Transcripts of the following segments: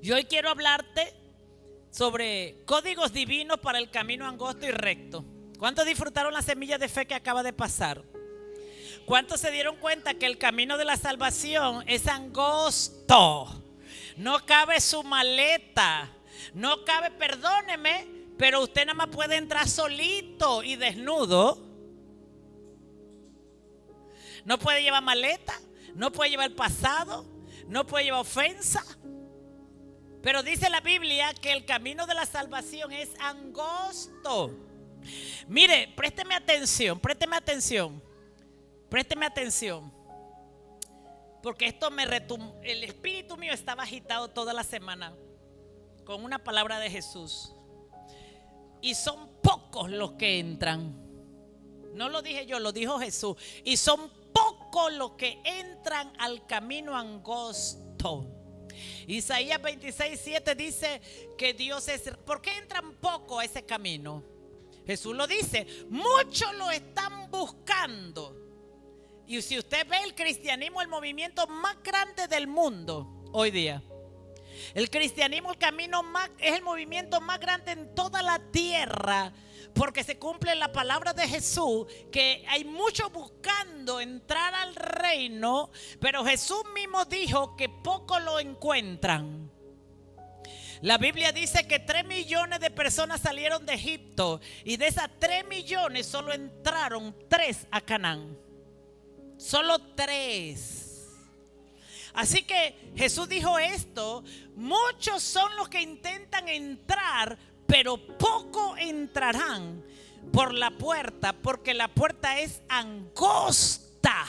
Y hoy quiero hablarte sobre códigos divinos para el camino angosto y recto. ¿Cuántos disfrutaron la semilla de fe que acaba de pasar? ¿Cuántos se dieron cuenta que el camino de la salvación es angosto? No cabe su maleta, no cabe, perdóneme, pero usted nada más puede entrar solito y desnudo. No puede llevar maleta, no puede llevar pasado, no puede llevar ofensa. Pero dice la Biblia que el camino de la salvación es angosto. Mire, présteme atención. Porque esto me retumbó. El espíritu mío estaba agitado toda la semana con una palabra de Jesús. Y son pocos los que entran. No lo dije yo, lo dijo Jesús. Y son pocos los que entran al camino angosto. Isaías 26:7 dice que Dios es. ¿Por qué entran poco a ese camino? Jesús lo dice, muchos lo están buscando. Y si usted ve el cristianismo, el movimiento más grande del mundo hoy día. El cristianismo, el camino más, es el movimiento más grande en toda la tierra. Porque se cumple la palabra de Jesús, que hay muchos buscando entrar al reino, pero Jesús mismo dijo que pocos lo encuentran. La Biblia dice que 3 millones de personas salieron de Egipto, y de esas 3 millones solo entraron 3 a Canaán. Solo 3. Así que Jesús dijo esto: muchos son los que intentan entrar, pero poco entrarán por la puerta, porque la puerta es angosta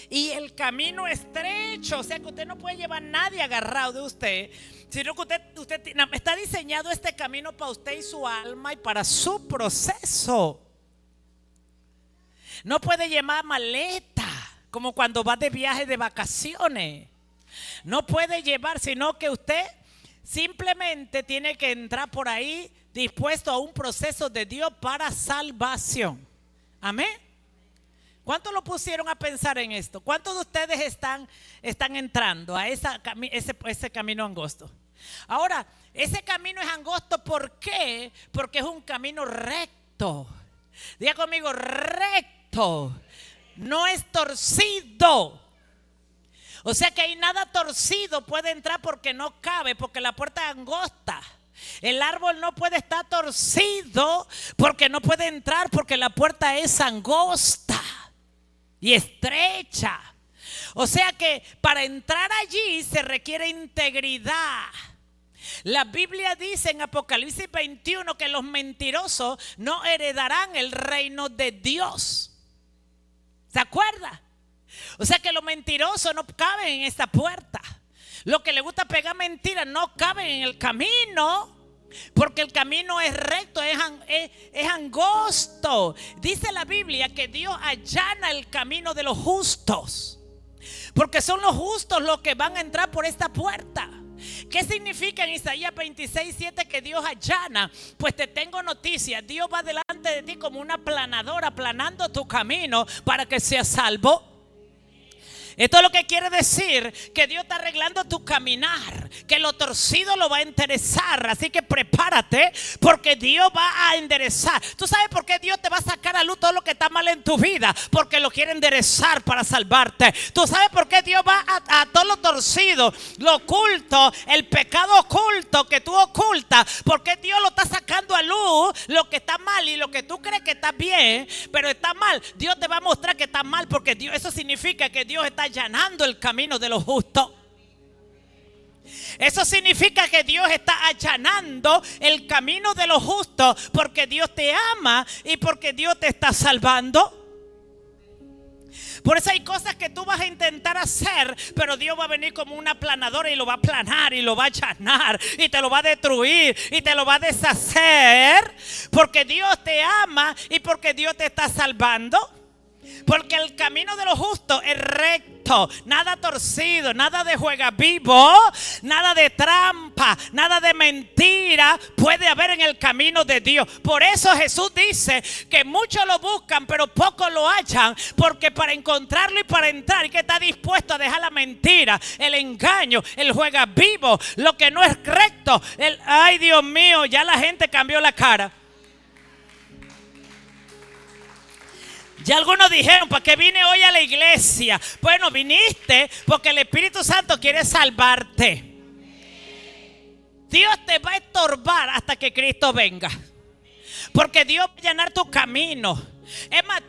y el camino estrecho. O sea que usted no puede llevar a nadie agarrado de usted, sino que usted está diseñado este camino para usted y su alma y para su proceso. No puede llevar maleta como cuando va de viaje de vacaciones. No puede llevar, sino que usted simplemente tiene que entrar por ahí dispuesto a un proceso de Dios para salvación. Amén. ¿Cuántos lo pusieron a pensar en esto? ¿Cuántos de ustedes están entrando a ese camino angosto? Ahora, ese camino es angosto, ¿por qué? Porque es un camino recto. Diga conmigo, recto. No es torcido. O sea que hay nada torcido puede entrar porque no cabe, porque la puerta es angosta. El árbol no puede estar torcido porque no puede entrar, porque la puerta es angosta y estrecha. O sea que para entrar allí se requiere integridad. La Biblia dice en Apocalipsis 21 que los mentirosos no heredarán el reino de Dios. ¿Se acuerda? O sea que los mentirosos no caben en esta puerta. Los que les gusta pegar mentiras no caben en el camino, porque el camino es recto, es angosto. Dice la Biblia que Dios allana el camino de los justos, porque son los justos los que van a entrar por esta puerta. ¿Qué significa en Isaías 26:7 que Dios allana? Pues te tengo noticias: Dios va delante de ti como una aplanadora, aplanando tu camino para que seas salvo. Esto es lo que quiere decir que Dios está arreglando tu caminar, que lo torcido lo va a enderezar. Así que prepárate, porque Dios va a enderezar. ¿Tú sabes por qué Dios te va a sacar a luz todo lo que está mal en tu vida? Porque lo quiere enderezar para salvarte. ¿Tú sabes por qué Dios va a todo lo torcido, lo oculto, el pecado oculto que tú ocultas? Porque Dios lo está sacando a luz, lo que está mal y lo que tú crees que está bien, pero está mal. Dios te va a mostrar que está mal, porque Dios, eso significa que Dios está allanando el camino de los justos. Eso significa que Dios está allanando el camino de los justos, porque Dios te ama y porque Dios te está salvando. Por eso hay cosas que tú vas a intentar hacer, pero Dios va a venir como una aplanadora y lo va a aplanar y lo va a allanar y te lo va a destruir y te lo va a deshacer, porque Dios te ama y porque Dios te está salvando. Porque el camino de los justos es recto, nada torcido, nada de juega vivo, nada de trampa. trampa, nada de mentira puede haber en el camino de Dios. Por eso Jesús dice que muchos lo buscan, pero pocos lo hallan. Porque para encontrarlo y para entrar hay que estar dispuesto a dejar la mentira, el engaño, el juega vivo, lo que no es recto. Ay, Dios mío, ya la gente cambió la cara. Ya algunos dijeron, ¿para qué vine hoy a la iglesia? Bueno, viniste porque el Espíritu Santo quiere salvarte. Dios te va a estorbar hasta que Cristo venga. Porque Dios va a llenar tu camino. Es más,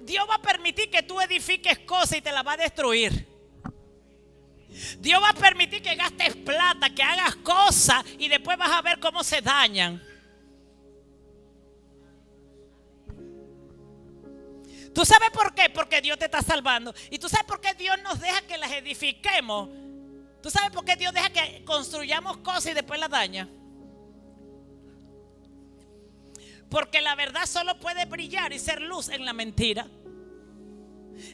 Dios va a permitir que tú edifiques cosas y te las va a destruir. Dios va a permitir que gastes plata, que hagas cosas y después vas a ver cómo se dañan. ¿Tú sabes por qué? Porque Dios te está salvando. ¿Y tú sabes por qué Dios nos deja que las edifiquemos? ¿Tú sabes por qué Dios deja que construyamos cosas y después las daña? Porque la verdad solo puede brillar y ser luz en la mentira.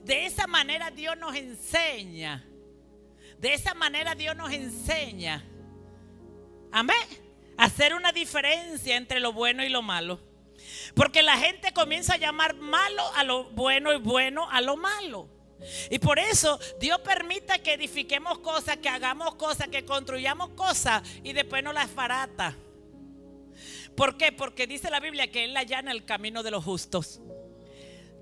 De esa manera Dios nos enseña. De esa manera Dios nos enseña. Amén. Hacer una diferencia entre lo bueno y lo malo. Porque la gente comienza a llamar malo a lo bueno y bueno a lo malo. Y por eso Dios permite que edifiquemos cosas, que hagamos cosas, que construyamos cosas y después nos las barata. ¿Por qué? Porque dice la Biblia que Él allana el camino de los justos.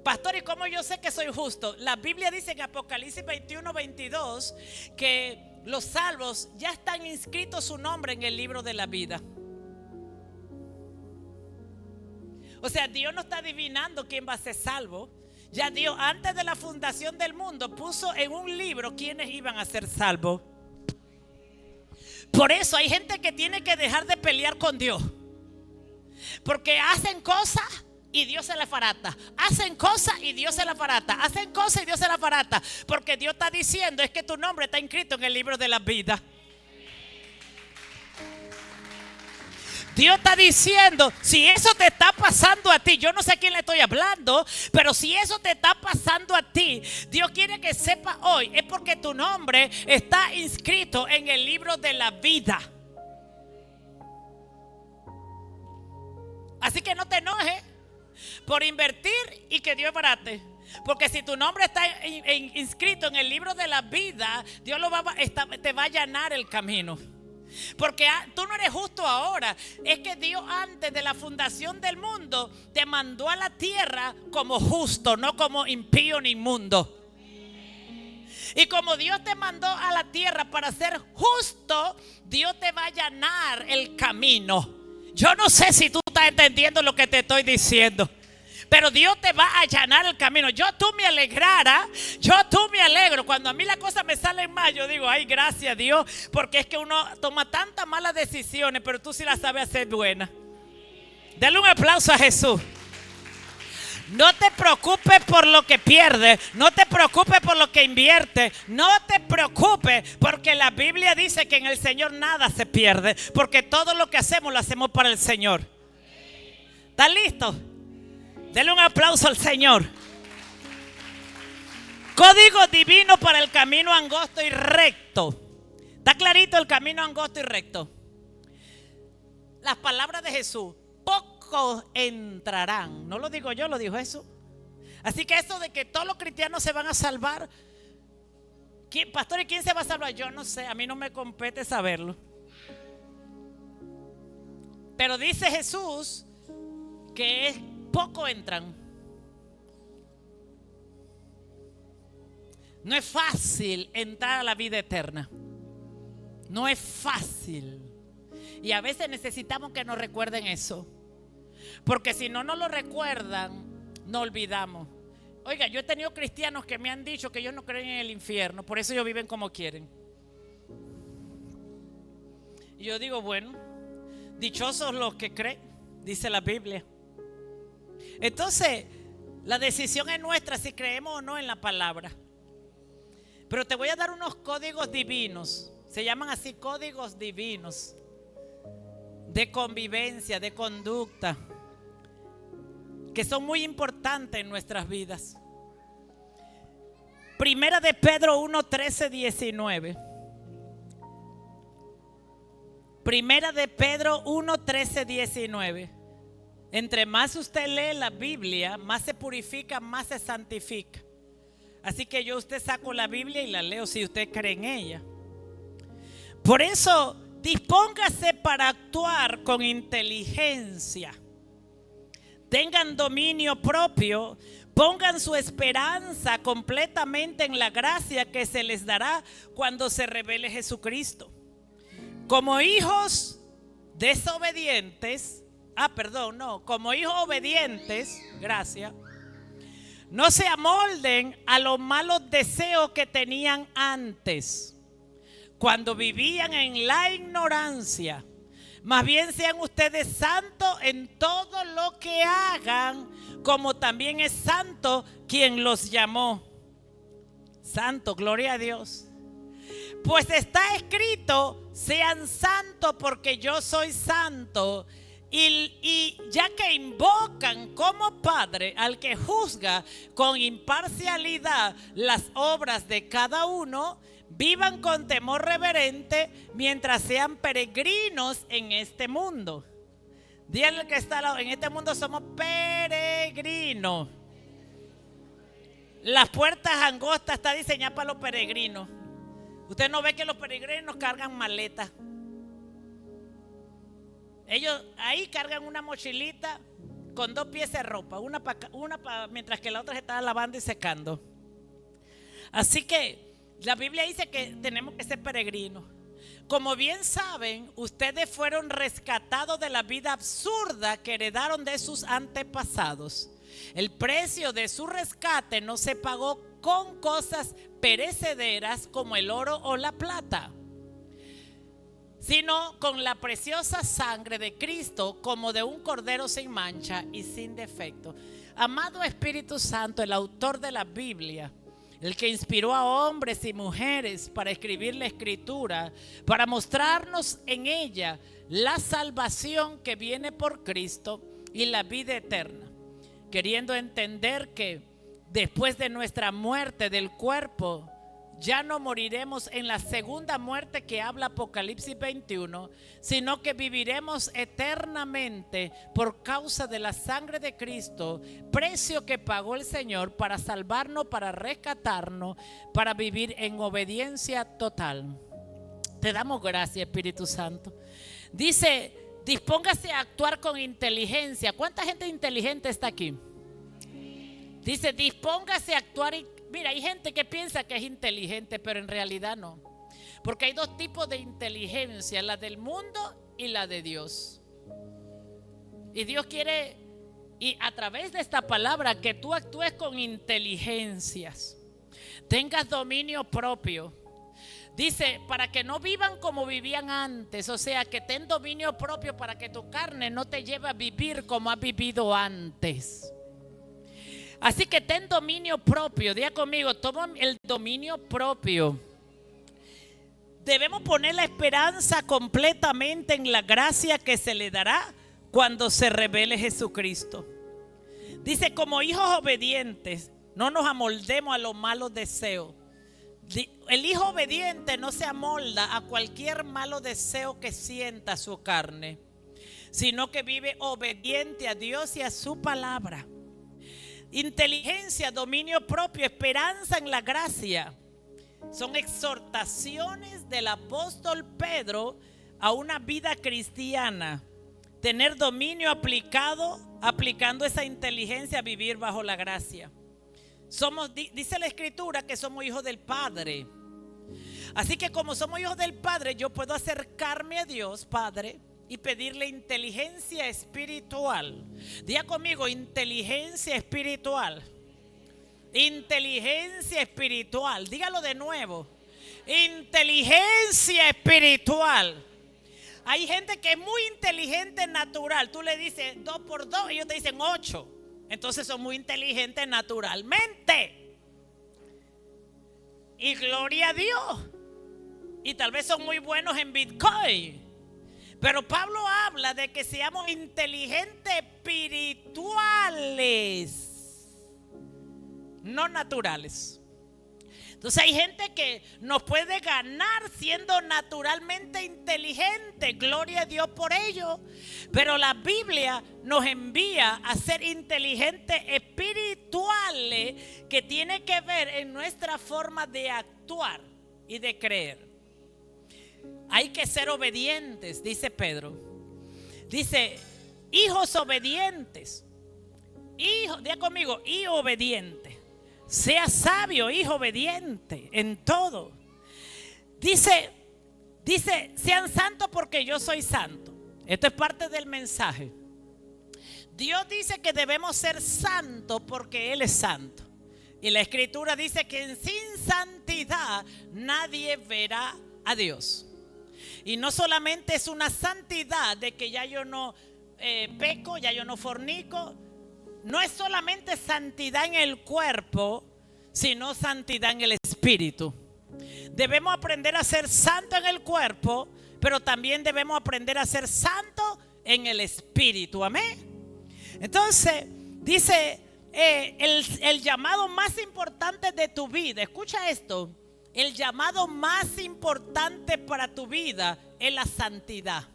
Pastor, ¿y cómo yo sé que soy justo? La Biblia dice en Apocalipsis 21:22 que los salvos ya están inscritos su nombre en el libro de la vida. O sea, Dios no está adivinando quién va a ser salvo. Ya Dios, antes de la fundación del mundo, puso en un libro quiénes iban a ser salvos. Por eso hay gente que tiene que dejar de pelear con Dios. Porque hacen cosas y Dios se las barata. Hacen cosas y Dios se las barata. Hacen cosas y Dios se las barata. Porque Dios está diciendo es que tu nombre está inscrito en el libro de la vida. Dios está diciendo, si eso te está pasando a ti, yo no sé a quién le estoy hablando, pero si eso te está pasando a ti, Dios quiere que sepas hoy, es porque tu nombre está inscrito en el libro de la vida. Así que no te enojes por invertir y que Dios barate. Porque si tu nombre está inscrito en el libro de la vida, Dios te va a allanar el camino. Porque tú no eres justo ahora. Es que Dios antes de la fundación del mundo te mandó a la tierra como justo, no como impío ni inmundo. Y como Dios te mandó a la tierra para ser justo, Dios te va a allanar el camino. Yo no sé si tú estás entendiendo lo que te estoy diciendo, pero Dios te va a allanar el camino. Tú me alegro. Cuando a mí las cosas me salen mal, yo digo, ay, gracias a Dios. Porque es que uno toma tantas malas decisiones, pero tú sí las sabes hacer buenas. Dale un aplauso a Jesús. No te preocupes por lo que pierdes. No te preocupes por lo que inviertes. No te preocupes porque la Biblia dice que en el Señor nada se pierde. Porque todo lo que hacemos lo hacemos para el Señor. ¿Estás listo? Denle un aplauso al Señor. Código divino para el camino angosto y recto. ¿Está clarito el camino angosto y recto? Las palabras de Jesús. Pocos entrarán. No lo digo yo, lo dijo Jesús. Así que eso de que todos los cristianos se van a salvar. Pastor, ¿y quién se va a salvar? Yo no sé, a mí no me compete saberlo. Pero dice Jesús que pocos entran. No es fácil entrar a la vida eterna. No es fácil. Y a veces necesitamos que nos recuerden eso. Porque si no nos lo recuerdan, no olvidamos. Oiga, yo he tenido cristianos que me han dicho que ellos no creen en el infierno, por eso ellos viven como quieren. Y yo digo, bueno, dichosos los que creen, dice la Biblia. Entonces, la decisión es nuestra si creemos o no en la palabra. Pero te voy a dar unos códigos divinos. Se llaman así códigos divinos de convivencia, de conducta, que son muy importantes en nuestras vidas. Primera de Pedro 1, 13, 19. Primera de Pedro 1, 13, 19. Entre más usted lee la Biblia, más se purifica, más se santifica. Así que yo usted saco la Biblia y la leo si usted cree en ella. Por eso, dispóngase para actuar con inteligencia. Tengan dominio propio. Pongan su esperanza completamente en la gracia que se les dará cuando se revele Jesucristo. Como hijos desobedientes, como hijos obedientes, gracias, no se amolden a los malos deseos que tenían antes, cuando vivían en la ignorancia. Más bien sean ustedes santos en todo lo que hagan, como también es santo quien los llamó. Santo, gloria a Dios. Pues está escrito, sean santos porque yo soy santo. Y ya que invocan como Padre al que juzga con imparcialidad las obras de cada uno, vivan con temor reverente mientras sean peregrinos en este mundo. Díganle al que está al lado, en este mundo somos peregrinos. Las puertas angostas está diseñada para los peregrinos. Usted no ve que los peregrinos cargan maletas. Ellos ahí cargan una mochilita con 2 piezas de ropa, mientras que la otra se está lavando y secando. Así que la Biblia dice que tenemos que ser peregrinos. Como bien saben, ustedes fueron rescatados de la vida absurda que heredaron de sus antepasados. El precio de su rescate no se pagó con cosas perecederas como el oro o la plata, sino con la preciosa sangre de Cristo, como de un cordero sin mancha y sin defecto. Amado Espíritu Santo, el autor de la Biblia, el que inspiró a hombres y mujeres para escribir la Escritura, para mostrarnos en ella la salvación que viene por Cristo y la vida eterna, queriendo entender que después de nuestra muerte del cuerpo, ya no moriremos en la segunda muerte que habla Apocalipsis 21, sino que viviremos eternamente por causa de la sangre de Cristo, precio que pagó el Señor para salvarnos, para rescatarnos, para vivir en obediencia total. Te damos gracias, Espíritu Santo. Dice, dispóngase a actuar con inteligencia. ¿Cuánta gente inteligente está aquí? Dice, dispóngase a actuar. Mira, hay gente que piensa que es inteligente, pero en realidad no. Porque hay 2 tipos de inteligencia, la del mundo y la de Dios. Y Dios quiere, y a través de esta palabra, que tú actúes con inteligencias, tengas dominio propio. Dice, para que no vivan como vivían antes, o sea, que ten dominio propio para que tu carne no te lleve a vivir como has vivido antes. Así que ten dominio propio. Diga conmigo, toma el dominio propio. Debemos poner la esperanza completamente en la gracia que se le dará cuando se revele Jesucristo. Dice, como hijos obedientes, no nos amoldemos a los malos deseos. El hijo obediente no se amolda a cualquier malo deseo que sienta su carne, sino que vive obediente a Dios y a su palabra. Inteligencia, dominio propio, esperanza en la gracia. Son exhortaciones del apóstol Pedro a una vida cristiana. Tener dominio aplicando esa inteligencia a vivir bajo la gracia. Dice la Escritura que somos hijos del Padre. Así que como somos hijos del Padre, yo puedo acercarme a Dios Padre y pedirle inteligencia espiritual. Diga conmigo, inteligencia espiritual. Inteligencia espiritual. Dígalo de nuevo. Inteligencia espiritual. Hay gente que es muy inteligente natural. Tú le dices 2 por 2 y ellos te dicen 8. Entonces son muy inteligentes naturalmente. Y gloria a Dios. Y tal vez son muy buenos en Bitcoin. Pero Pablo habla de que seamos inteligentes espirituales, no naturales. Entonces hay gente que nos puede ganar siendo naturalmente inteligente, gloria a Dios por ello, pero la Biblia nos envía a ser inteligentes espirituales, que tiene que ver en nuestra forma de actuar y de creer. Hay que ser obedientes, dice Pedro. Dice, hijos obedientes. Hijo, diga conmigo, hijo obediente. Sea sabio, hijo obediente en todo. Dice, sean santos porque yo soy santo. Esto es parte del mensaje. Dios dice que debemos ser santos porque Él es santo. Y la Escritura dice que sin santidad nadie verá a Dios. Y no solamente es una santidad de que ya yo no peco, ya yo no fornico. No es solamente santidad en el cuerpo, sino santidad en el espíritu. Debemos aprender a ser santos en el cuerpo, pero también debemos aprender a ser santos en el espíritu. Amén. Entonces, dice el llamado más importante de tu vida. Escucha esto. El llamado más importante para tu vida es la santidad.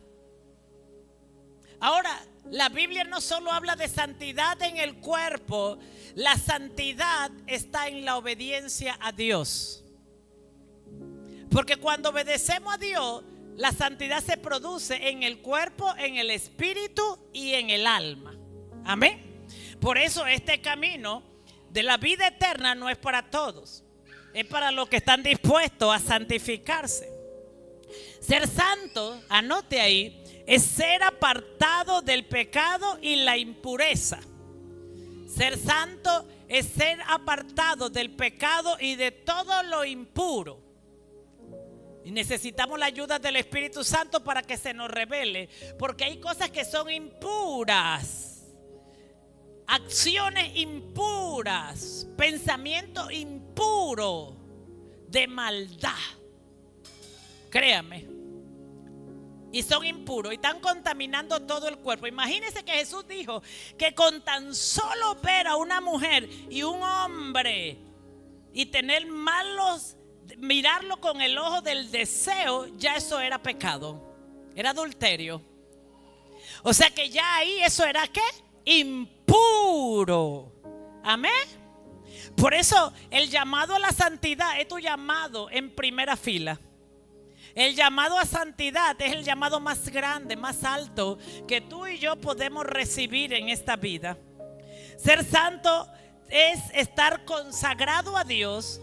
Ahora, la Biblia no solo habla de santidad en el cuerpo, la santidad está en la obediencia a Dios. Porque cuando obedecemos a Dios, la santidad se produce en el cuerpo, en el espíritu y en el alma. Amén. Por eso este camino de la vida eterna no es para todos, es para los que están dispuestos a santificarse. Ser santo, anote ahí, es ser apartado del pecado y la impureza. Ser santo es ser apartado del pecado y de todo lo impuro. Y necesitamos la ayuda del Espíritu Santo para que se nos revele, porque hay cosas que son impuras, acciones impuras, pensamiento impuro de maldad. Créame. Y son impuros y están contaminando todo el cuerpo. Imagínense que Jesús dijo que con tan solo ver a una mujer y un hombre y tener malos, mirarlo con el ojo del deseo, ya eso era pecado, era adulterio. O sea que ya ahí eso era ¿qué? Impuro. Amén. Por eso el llamado a la santidad es tu llamado en primera fila. El llamado a santidad es el llamado más grande, más alto que tú y yo podemos recibir en esta vida. Ser santo es estar consagrado a Dios,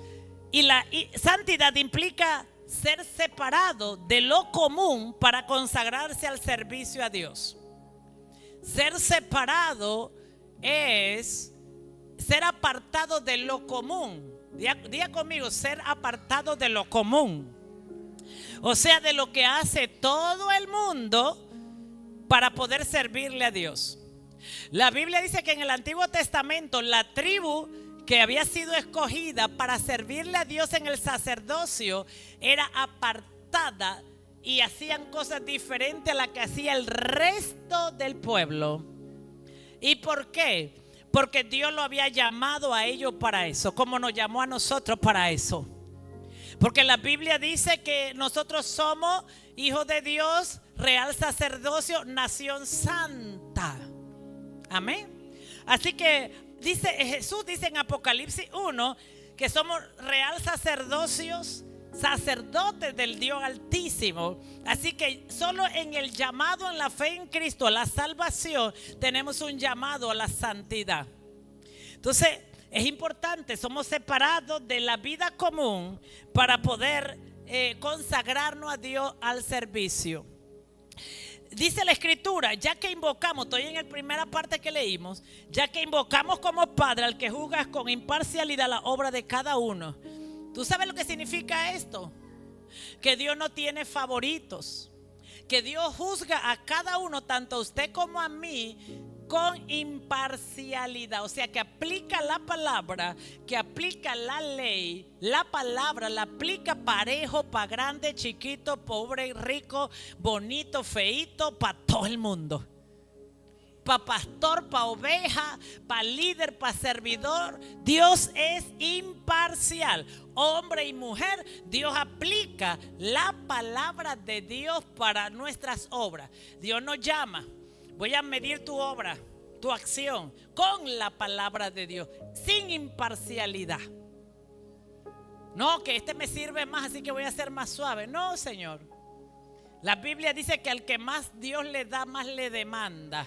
y la santidad implica ser separado de lo común para consagrarse al servicio a Dios. Ser separado es ser apartado de lo común. Diga conmigo, ser apartado de lo común. O sea, de lo que hace todo el mundo para poder servirle a Dios. La Biblia dice que en el Antiguo Testamento la tribu que había sido escogida para servirle a Dios en el sacerdocio era apartada y hacían cosas diferentes a las que hacía el resto del pueblo. ¿Y por qué? Porque Dios lo había llamado a ellos para eso, como nos llamó a nosotros para eso. Porque la Biblia dice que nosotros somos hijos de Dios, real sacerdocio, nación santa. Amén. Así que Jesús dice en Apocalipsis 1 que somos real sacerdocios, sacerdotes del Dios Altísimo. Así que solo en el llamado en la fe en Cristo a la salvación tenemos un llamado a la santidad. Entonces es importante, somos separados de la vida común para poder consagrarnos a Dios al servicio. Dice la Escritura, ya que invocamos, estoy en la primera parte que leímos, ya que invocamos como Padre al que juzga con imparcialidad la obra de cada uno. ¿Tú sabes lo que significa esto? Que Dios no tiene favoritos, que Dios juzga a cada uno, tanto a usted como a mí, con imparcialidad. O sea que aplica la palabra, que aplica la ley. La palabra la aplica parejo para grande, chiquito, pobre, rico, bonito, feito, para todo el mundo. para pastor, para oveja, para líder, para servidor. Dios es imparcial. Hombre y mujer, Dios aplica la palabra de Dios para nuestras obras. Dios nos llama. Voy a medir tu obra, tu acción, con la palabra de Dios, sin imparcialidad. No, que este me sirve más, así que voy a ser más suave. No, Señor. La Biblia dice que al que más Dios le da, más le demanda.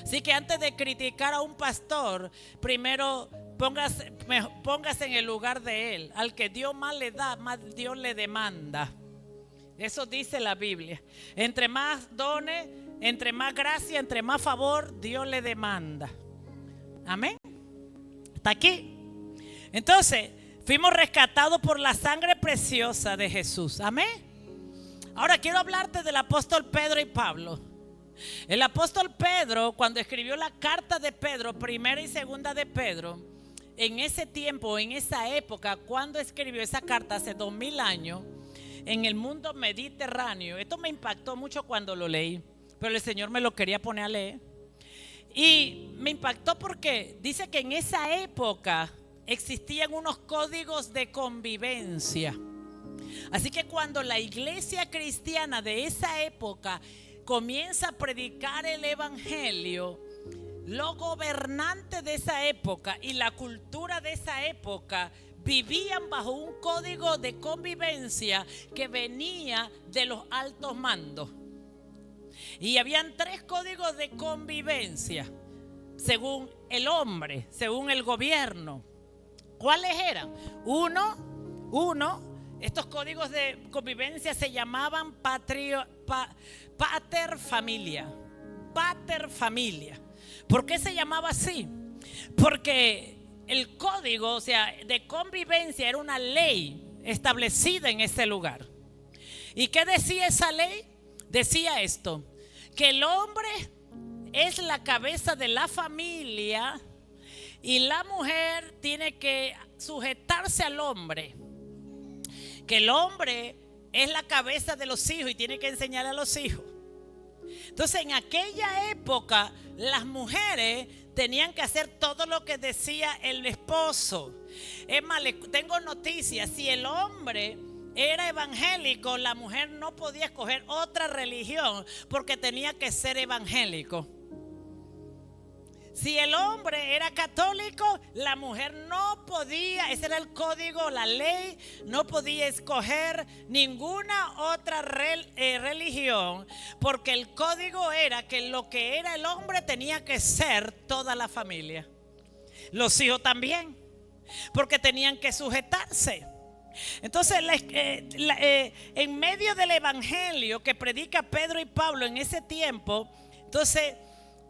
Así que antes de criticar a un pastor, primero póngase en el lugar de él. Al que Dios más le da, más Dios le demanda. Eso dice la Biblia. Entre más dones, entre más gracia, entre más favor, Dios le demanda. Amén. ¿Está aquí? Entonces, fuimos rescatados por la sangre preciosa de Jesús. Amén. Ahora quiero hablarte del apóstol Pedro y Pablo. El apóstol Pedro, cuando escribió la carta de Pedro, primera y segunda de Pedro, en ese tiempo, en esa época, cuando escribió esa carta hace 2000 años, en el mundo mediterráneo, esto me impactó mucho cuando lo leí, pero el Señor me lo quería poner a leer. Y me impactó porque dice que en esa época existían unos códigos de convivencia. Así que cuando la iglesia cristiana de esa época comienza a predicar el evangelio, los gobernantes de esa época y la cultura de esa época vivían bajo un código de convivencia que venía de los altos mandos. Y habían 3 códigos de convivencia según el hombre, según el gobierno. ¿Cuáles eran? Uno, estos códigos de convivencia se llamaban pater familia. Pater familia. ¿Por qué se llamaba así? Porque el código, o sea, de convivencia era una ley establecida en ese lugar. ¿Y qué decía esa ley? Decía esto: que el hombre es la cabeza de la familia y la mujer tiene que sujetarse al hombre. Que el hombre es la cabeza de los hijos y tiene que enseñar a los hijos. Entonces, en aquella época, las mujeres tenían que hacer todo lo que decía el esposo. Es más, tengo noticias: si el hombre era evangélico, la mujer no podía escoger otra religión porque tenía que ser evangélico. Si el hombre era católico, la mujer no podía, ese era el código, la ley, no podía escoger ninguna otra religión, porque el código era que lo que era el hombre tenía que ser toda la familia. Los hijos también, porque tenían que sujetarse. Entonces, en medio del evangelio que predica Pedro y Pablo en ese tiempo, entonces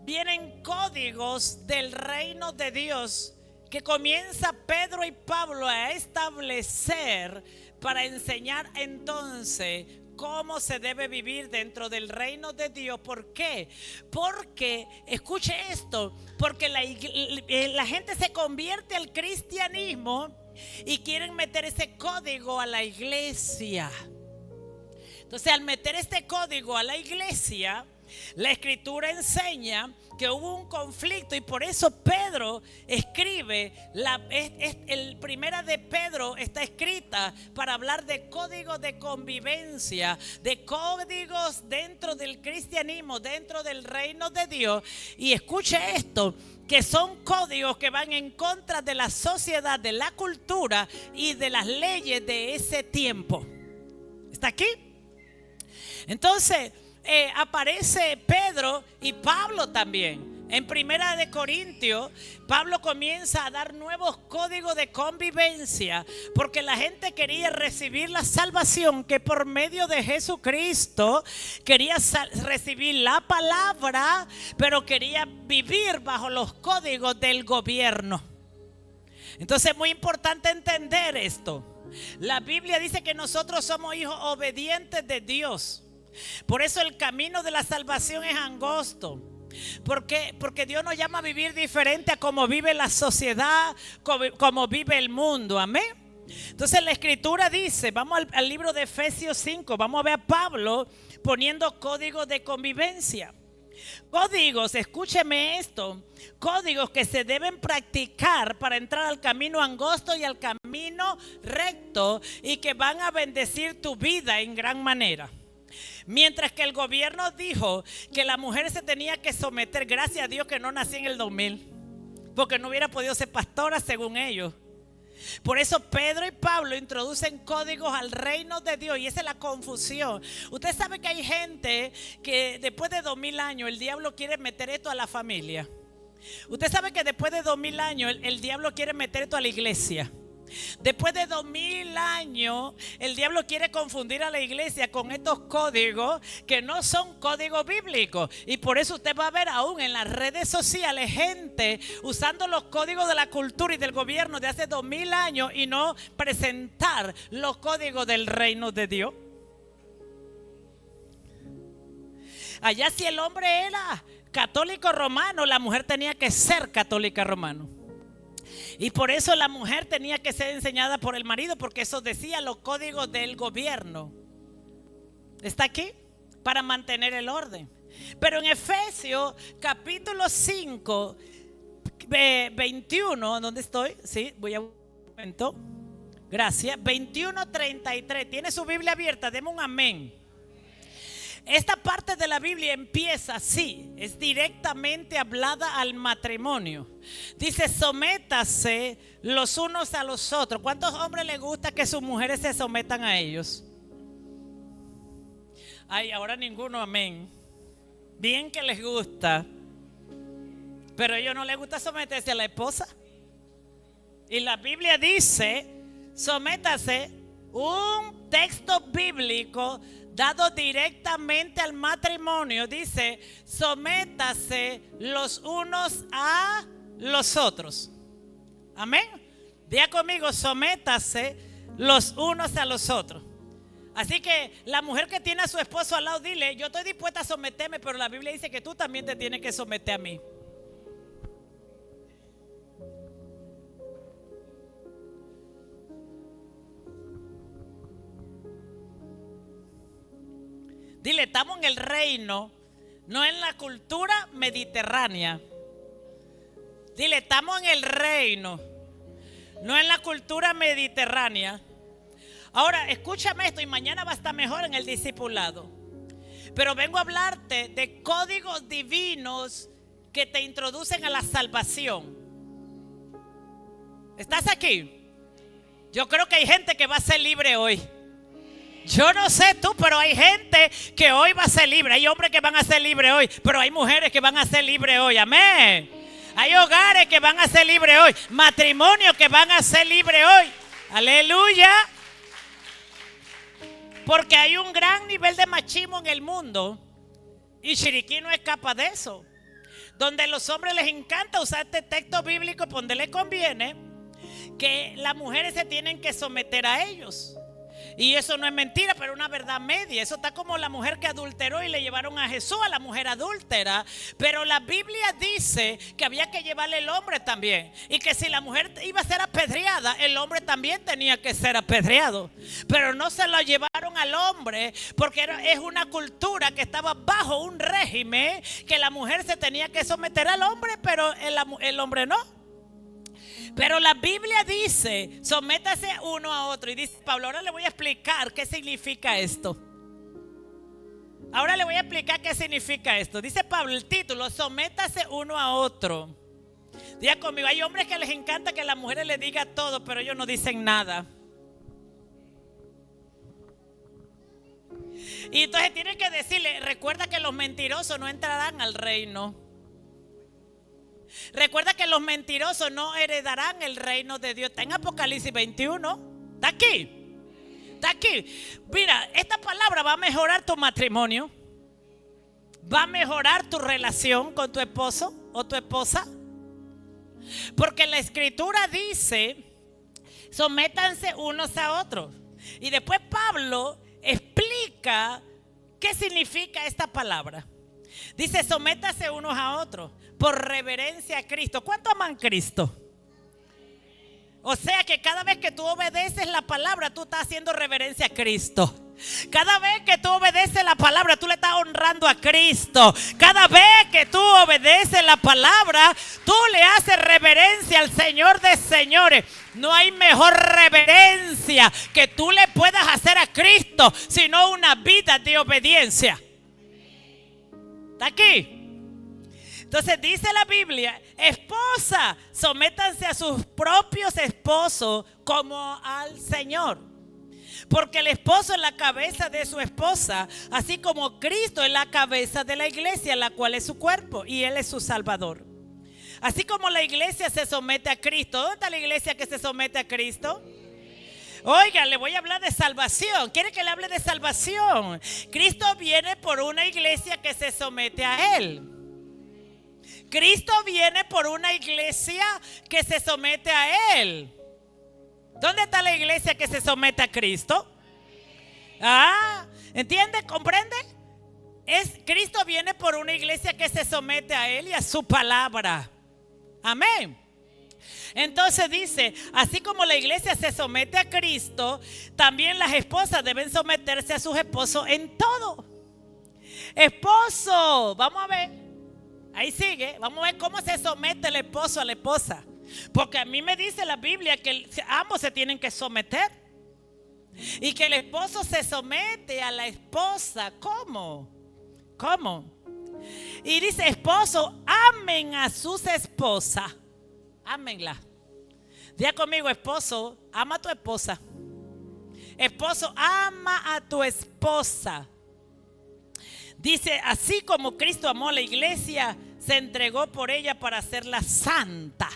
vienen códigos del reino de Dios que comienza Pedro y Pablo a establecer para enseñar entonces cómo se debe vivir dentro del reino de Dios. ¿Por qué? Porque, escuche esto, porque la gente se convierte al cristianismo y quieren meter ese código a la iglesia. Entonces, al meter este código a la iglesia, la escritura enseña que hubo un conflicto, y por eso Pedro escribe, el primera de Pedro está escrita para hablar de códigos de convivencia, de códigos dentro del cristianismo, dentro del reino de Dios. Y escuche esto, que son códigos que van en contra de la sociedad, de la cultura y de las leyes de ese tiempo. ¿Está aquí? Entonces aparece Pedro y Pablo también. En Primera de Corintios, Pablo comienza a dar nuevos códigos de convivencia, porque la gente quería recibir la salvación que por medio de Jesucristo quería recibir la palabra, pero quería vivir bajo los códigos del gobierno. Entonces es muy importante entender esto. La Biblia dice que nosotros somos hijos obedientes de Dios. Por eso el camino de la salvación es angosto. Porque Dios nos llama a vivir diferente a como vive la sociedad, como vive el mundo. Amén. Entonces la escritura dice, vamos al libro de Efesios 5, vamos a ver a Pablo poniendo códigos de convivencia. Códigos, escúcheme esto, códigos que se deben practicar para entrar al camino angosto y al camino recto y que van a bendecir tu vida en gran manera. Mientras que el gobierno dijo que la mujer se tenía que someter, gracias a Dios que no nací en el 2000, porque no hubiera podido ser pastora según ellos. Por eso Pedro y Pablo introducen códigos al reino de Dios, y esa es la confusión. Usted sabe que hay gente que después de 2000 años el diablo quiere meter esto a la familia. Usted sabe que después de 2000 años el diablo quiere meter esto a la iglesia. Después de 2000 años el diablo quiere confundir a la iglesia con estos códigos que no son códigos bíblicos. Y por eso usted va a ver aún en las redes sociales gente usando los códigos de la cultura y del gobierno de hace 2000 años y no presentar los códigos del reino de Dios. Allá si el hombre era católico romano, la mujer tenía que ser católica romana. Y por eso la mujer tenía que ser enseñada por el marido, porque eso decía los códigos del gobierno. ¿Está aquí? Para mantener el orden. Pero en Efesios capítulo 5, 21, ¿dónde estoy? Sí, voy a un momento. Gracias. 21:33. ¿Tiene su Biblia abierta? Deme un amén. Esta parte de la Biblia empieza así, es directamente hablada al matrimonio. Dice: sométase los unos a los otros. ¿Cuántos hombres les gusta que sus mujeres se sometan a ellos? Ay, ahora ninguno, amén. Bien que les gusta, pero a ellos no les gusta someterse a la esposa. Y la Biblia dice: sométase, un texto bíblico dado directamente al matrimonio. Dice: sométase los unos a los otros. Amén. Diga conmigo: sométase los unos a los otros. Así que la mujer que tiene a su esposo al lado, dile: yo estoy dispuesta a someterme, pero la Biblia dice que tú también te tienes que someter a mí. Dile: estamos en el reino, no en la cultura mediterránea. Dile: estamos en el reino, no en la cultura mediterránea. Ahora, escúchame esto, y mañana va a estar mejor en el discipulado. Pero vengo a hablarte de códigos divinos que te introducen a la salvación. ¿Estás aquí? Yo creo que hay gente que va a ser libre hoy. Yo no sé tú, pero hay gente que hoy va a ser libre. Hay hombres que van a ser libres hoy, pero hay mujeres que van a ser libres hoy. Amén. Hay hogares que van a ser libres hoy, matrimonios que van a ser libres hoy. Aleluya. Porque hay un gran nivel de machismo en el mundo, y Chiriquí no escapa de eso. Donde a los hombres les encanta usar este texto bíblico donde les conviene, que las mujeres se tienen que someter a ellos. Y eso no es mentira, pero una verdad media. Eso está como la mujer que adulteró y le llevaron a Jesús a la mujer adúltera. Pero la Biblia dice que había que llevarle el hombre también, y que si la mujer iba a ser apedreada, el hombre también tenía que ser apedreado. Pero no se lo llevaron al hombre, porque es una cultura que estaba bajo un régimen que la mujer se tenía que someter al hombre, pero el hombre no. Pero la Biblia dice: sométase uno a otro. Y dice Pablo: ahora le voy a explicar qué significa esto. Ahora le voy a explicar qué significa esto. Dice Pablo, el título: sométase uno a otro. Diga conmigo: hay hombres que les encanta que las mujeres les digan todo, pero ellos no dicen nada. Y entonces tienen que decirle: recuerda que los mentirosos no entrarán al reino. Recuerda que los mentirosos no heredarán el reino de Dios. Está en Apocalipsis 21. Está aquí. Está aquí. Mira, esta palabra va a mejorar tu matrimonio. Va a mejorar tu relación con tu esposo o tu esposa. Porque la escritura dice: sométanse unos a otros. Y después Pablo explica qué significa esta palabra. Dice: sométase unos a otros por reverencia a Cristo. ¿Cuánto aman a Cristo? O sea que cada vez que tú obedeces la palabra, tú estás haciendo reverencia a Cristo. Cada vez que tú obedeces la palabra, tú le estás honrando honrando a Cristo. Cada vez que tú obedeces la palabra, tú le haces reverencia al Señor de señores. No hay mejor reverencia que tú le puedas hacer a Cristo, sino una vida de obediencia. ¿Está aquí? Entonces dice la Biblia: esposa, sométanse a sus propios esposos como al Señor. Porque el esposo es la cabeza de su esposa, así como Cristo es la cabeza de la iglesia, la cual es su cuerpo y Él es su Salvador. Así como la iglesia se somete a Cristo. ¿Dónde está la iglesia que se somete a Cristo? Oiga, le voy a hablar de salvación. ¿Quiere que le hable de salvación? Cristo viene por una iglesia que se somete a Él. Cristo viene por una iglesia que se somete a Él. ¿Dónde está la iglesia que se somete a Cristo? ¿Entiende? ¿Comprende? Cristo viene por una iglesia que se somete a Él y a su palabra. Amén. Entonces dice: así como la iglesia se somete a Cristo, también las esposas deben someterse a sus esposos en todo. Esposo, vamos a ver. Ahí sigue, vamos a ver cómo se somete el esposo a la esposa. Porque a mí me dice la Biblia que ambos se tienen que someter. Y que el esposo se somete a la esposa. ¿Cómo? Y dice: esposo, amen a sus esposas. Ámenla. Diga conmigo: esposo, ama a tu esposa. Esposo, ama a tu esposa. Dice: así como Cristo amó a la iglesia, se entregó por ella para hacerla santa.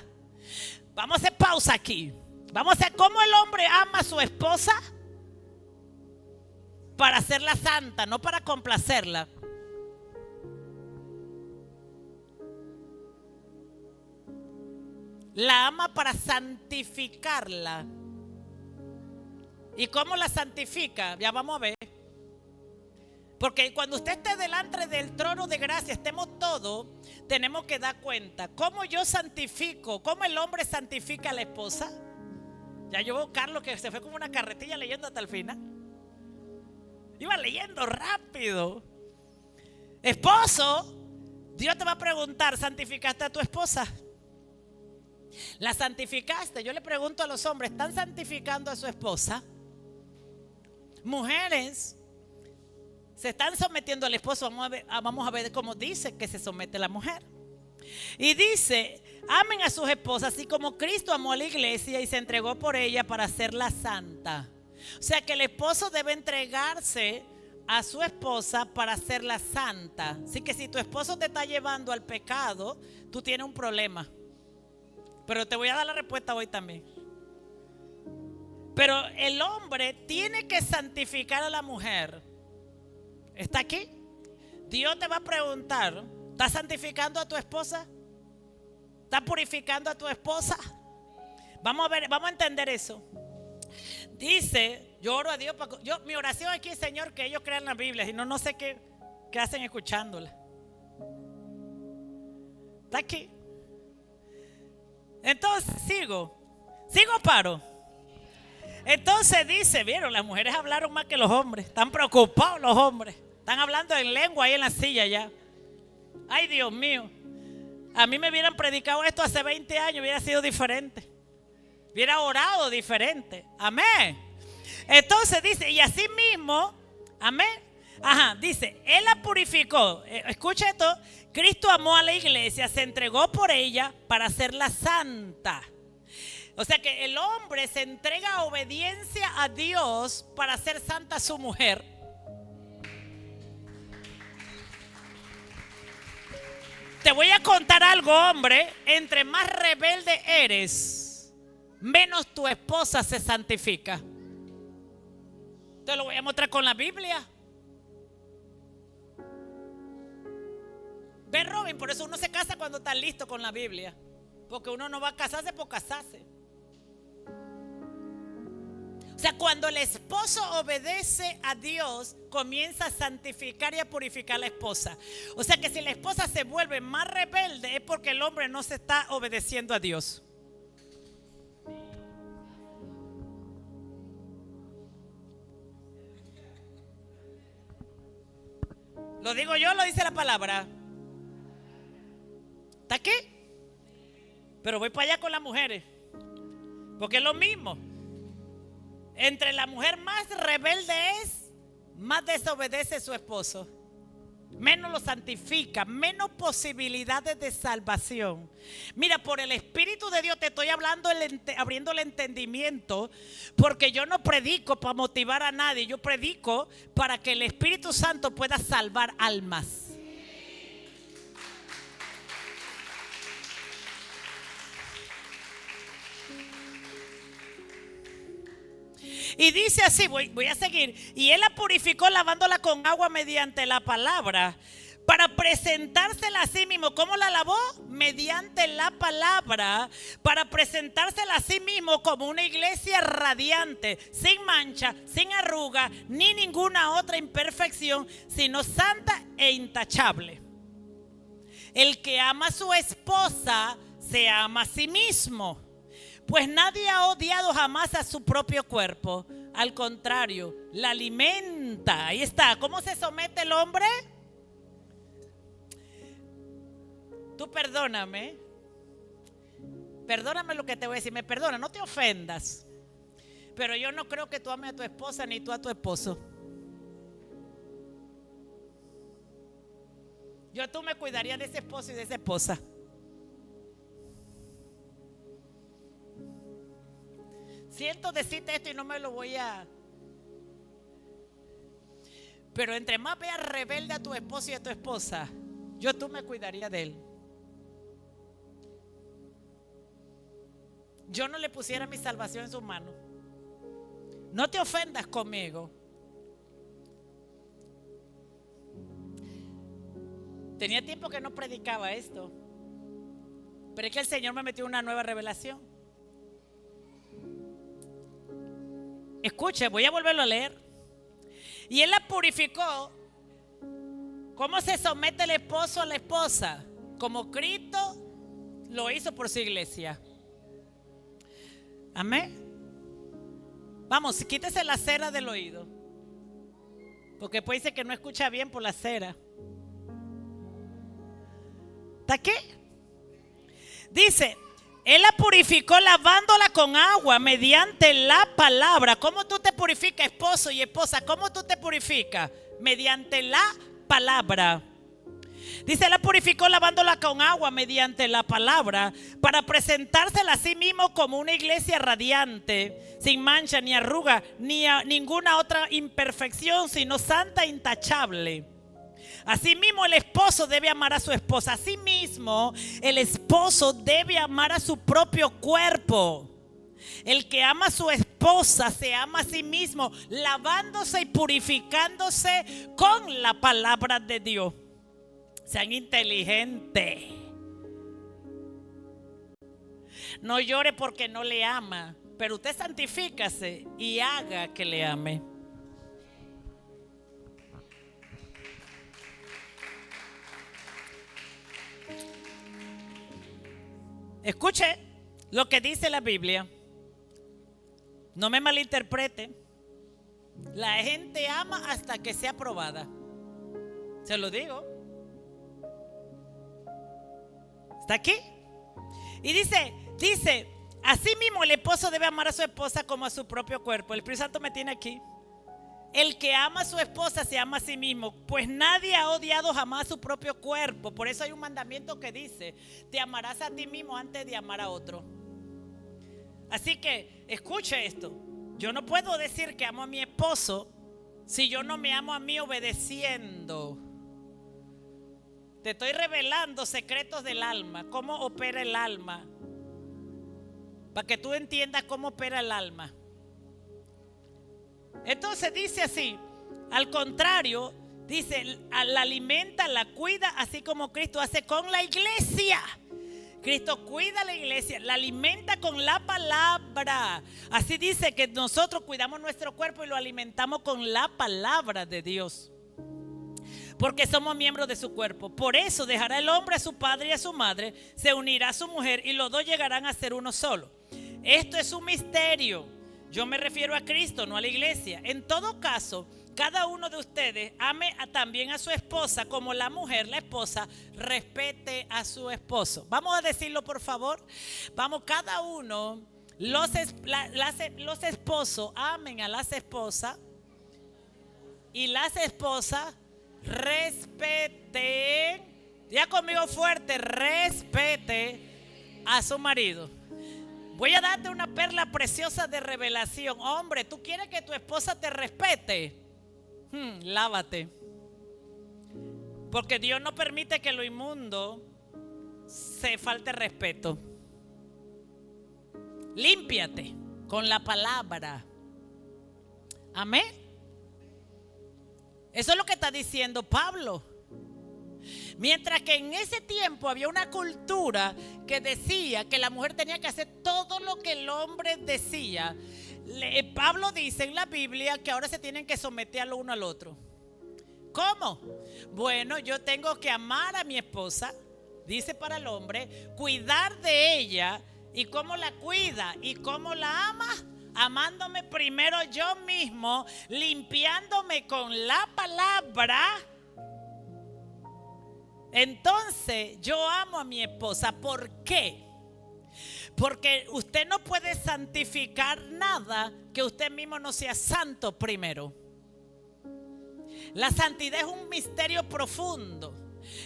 Vamos a hacer pausa aquí. Vamos a ver cómo el hombre ama a su esposa para hacerla santa, no para complacerla. La ama para santificarla. ¿Y cómo la santifica? Ya vamos a ver. Porque cuando usted esté delante del trono de gracia, estemos todos, tenemos que dar cuenta cómo yo santifico, cómo el hombre santifica a la esposa. Ya yo veo a Carlos que se fue como una carretilla leyendo hasta el final. Iba leyendo rápido. Esposo, Dios te va a preguntar: ¿santificaste a tu esposa? ¿La santificaste? Yo le pregunto a los hombres: ¿están santificando a su esposa? Mujeres, ¿se están sometiendo al esposo? Vamos a ver cómo dice que se somete la mujer. Y dice: amen a sus esposas así como Cristo amó a la iglesia y se entregó por ella para hacerla santa. O sea que el esposo debe entregarse a su esposa para hacerla santa. Así que si tu esposo te está llevando al pecado, tú tienes un problema. Pero te voy a dar la respuesta hoy también. Pero el hombre tiene que santificar a la mujer. ¿Está aquí? Dios te va a preguntar: ¿estás santificando a tu esposa? ¿Estás purificando a tu esposa? Vamos a ver, vamos a entender eso. Dice: yo oro a Dios mi oración aquí es: Señor, que ellos crean la Biblia. Si no, no sé qué hacen escuchándola. ¿Está aquí? Entonces sigo paro. Entonces dice: vieron, las mujeres hablaron más que los hombres. Están preocupados los hombres. Están hablando en lengua ahí en la silla ya. Ay, Dios mío. A mí me hubieran predicado esto hace 20 años, hubiera sido diferente. Hubiera orado diferente. Amén. Entonces dice: y así mismo, amén. Dice: Él la purificó. Escucha esto: Cristo amó a la iglesia, se entregó por ella para hacerla santa. O sea que el hombre se entrega a obediencia a Dios para hacer santa a su mujer. Te voy a contar algo, hombre. Entre más rebelde eres, menos tu esposa se santifica. Te lo voy a mostrar con la Biblia. Ve, Robin, por eso uno se casa cuando está listo con la Biblia. Porque uno no va a casarse por casarse. O sea, cuando el esposo obedece a Dios, comienza a santificar y a purificar a la esposa. O sea que si la esposa se vuelve más rebelde, es porque el hombre no se está obedeciendo a Dios. Lo digo yo, lo dice la palabra. ¿Está aquí? Pero voy para allá con las mujeres, porque es lo mismo. Entre la mujer más rebelde es, más desobedece su esposo, menos lo santifica, menos posibilidades de salvación. Mira, por el Espíritu de Dios te estoy hablando, abriendo el entendimiento, porque yo no predico para motivar a nadie, yo predico para que el Espíritu Santo pueda salvar almas. Y dice así, voy a seguir. Y él la purificó lavándola con agua mediante la palabra, para presentársela a sí mismo. ¿Cómo la lavó? Mediante la palabra, para presentársela a sí mismo como una iglesia radiante, sin mancha, sin arruga, ni ninguna otra imperfección, sino santa e intachable. El que ama a su esposa se ama a sí mismo. Pues nadie ha odiado jamás a su propio cuerpo. Al contrario, la alimenta. Ahí está. ¿Cómo se somete el hombre? Tú perdóname. Perdóname lo que te voy a decir. Me perdona, no te ofendas. Pero yo no creo que tú ames a tu esposa ni tú a tu esposo. Tú me cuidaría de ese esposo y de esa esposa. Siento decirte esto y no me lo voy a... Pero entre más veas rebelde a tu esposo y a tu esposa, tú me cuidaría de él. Yo no le pusiera mi salvación en sus manos. No te ofendas conmigo. Tenía tiempo que no predicaba esto, pero es que el Señor me metió una nueva revelación. Escuche, voy a volverlo a leer. Y él la purificó. ¿Cómo se somete el esposo a la esposa? Como Cristo lo hizo por su iglesia. Amén. Vamos, quítese la cera del oído, porque después dice que no escucha bien por la cera. ¿Está aquí? Dice, él la purificó lavándola con agua mediante la palabra. ¿Cómo tú te purificas, esposo y esposa? ¿Cómo tú te purificas? Mediante la palabra. Dice, la purificó lavándola con agua mediante la palabra, para presentársela a sí mismo como una iglesia radiante, sin mancha ni arruga, ni ninguna otra imperfección, sino santa e intachable. Asimismo, el esposo debe amar a su esposa. Asimismo, el esposo debe amar a su propio cuerpo. El que ama a su esposa se ama a sí mismo, lavándose y purificándose con la palabra de Dios. Sean inteligentes. No llore porque no le ama, pero usted santifícase y haga que le ame. Escuche lo que dice la Biblia. No me malinterprete. La gente ama hasta que sea probada. Se lo digo. ¿Está aquí? Y dice, así mismo el esposo debe amar a su esposa como a su propio cuerpo. El Espíritu Santo me tiene aquí. El que ama a su esposa se ama a sí mismo, pues nadie ha odiado jamás su propio cuerpo. Por eso hay un mandamiento que dice, te amarás a ti mismo antes de amar a otro. Así que escuche esto. Yo no puedo decir que amo a mi esposo si yo no me amo a mí obedeciendo. Te estoy revelando secretos del alma, cómo opera el alma, para que tú entiendas cómo opera el alma. Entonces dice así, al contrario, dice, la alimenta, la cuida, así como Cristo hace con la iglesia. Cristo cuida a la iglesia, la alimenta con la palabra. Así dice que nosotros cuidamos nuestro cuerpo y lo alimentamos con la palabra de Dios, porque somos miembros de su cuerpo. Por eso dejará el hombre a su padre y a su madre, se unirá a su mujer y los dos llegarán a ser uno solo. Esto es un misterio. Yo me refiero a Cristo, no a la iglesia. En todo caso, cada uno de ustedes ame también a su esposa como la mujer, la esposa, respete a su esposo. Vamos a decirlo, por favor. Vamos, cada uno, los esposos amen a las esposas y las esposas respeten, ya conmigo fuerte, respete a su marido. Voy a darte una perla preciosa de revelación. Hombre, ¿tú quieres que tu esposa te respete? Lávate. Porque Dios no permite que lo inmundo se falte respeto. Límpiate con la palabra. Amén. Eso es lo que está diciendo Pablo. Mientras que en ese tiempo había una cultura que decía que la mujer tenía que hacer todo lo que el hombre decía, Pablo dice en la Biblia que ahora se tienen que someter al uno al otro. ¿Cómo? Bueno, yo tengo que amar a mi esposa, dice para el hombre, cuidar de ella. ¿Y cómo la cuida? ¿Y cómo la ama? Amándome primero yo mismo, limpiándome con la palabra. Entonces yo amo a mi esposa. ¿Por qué? Porque usted no puede santificar nada que usted mismo no sea santo primero. La santidad es un misterio profundo.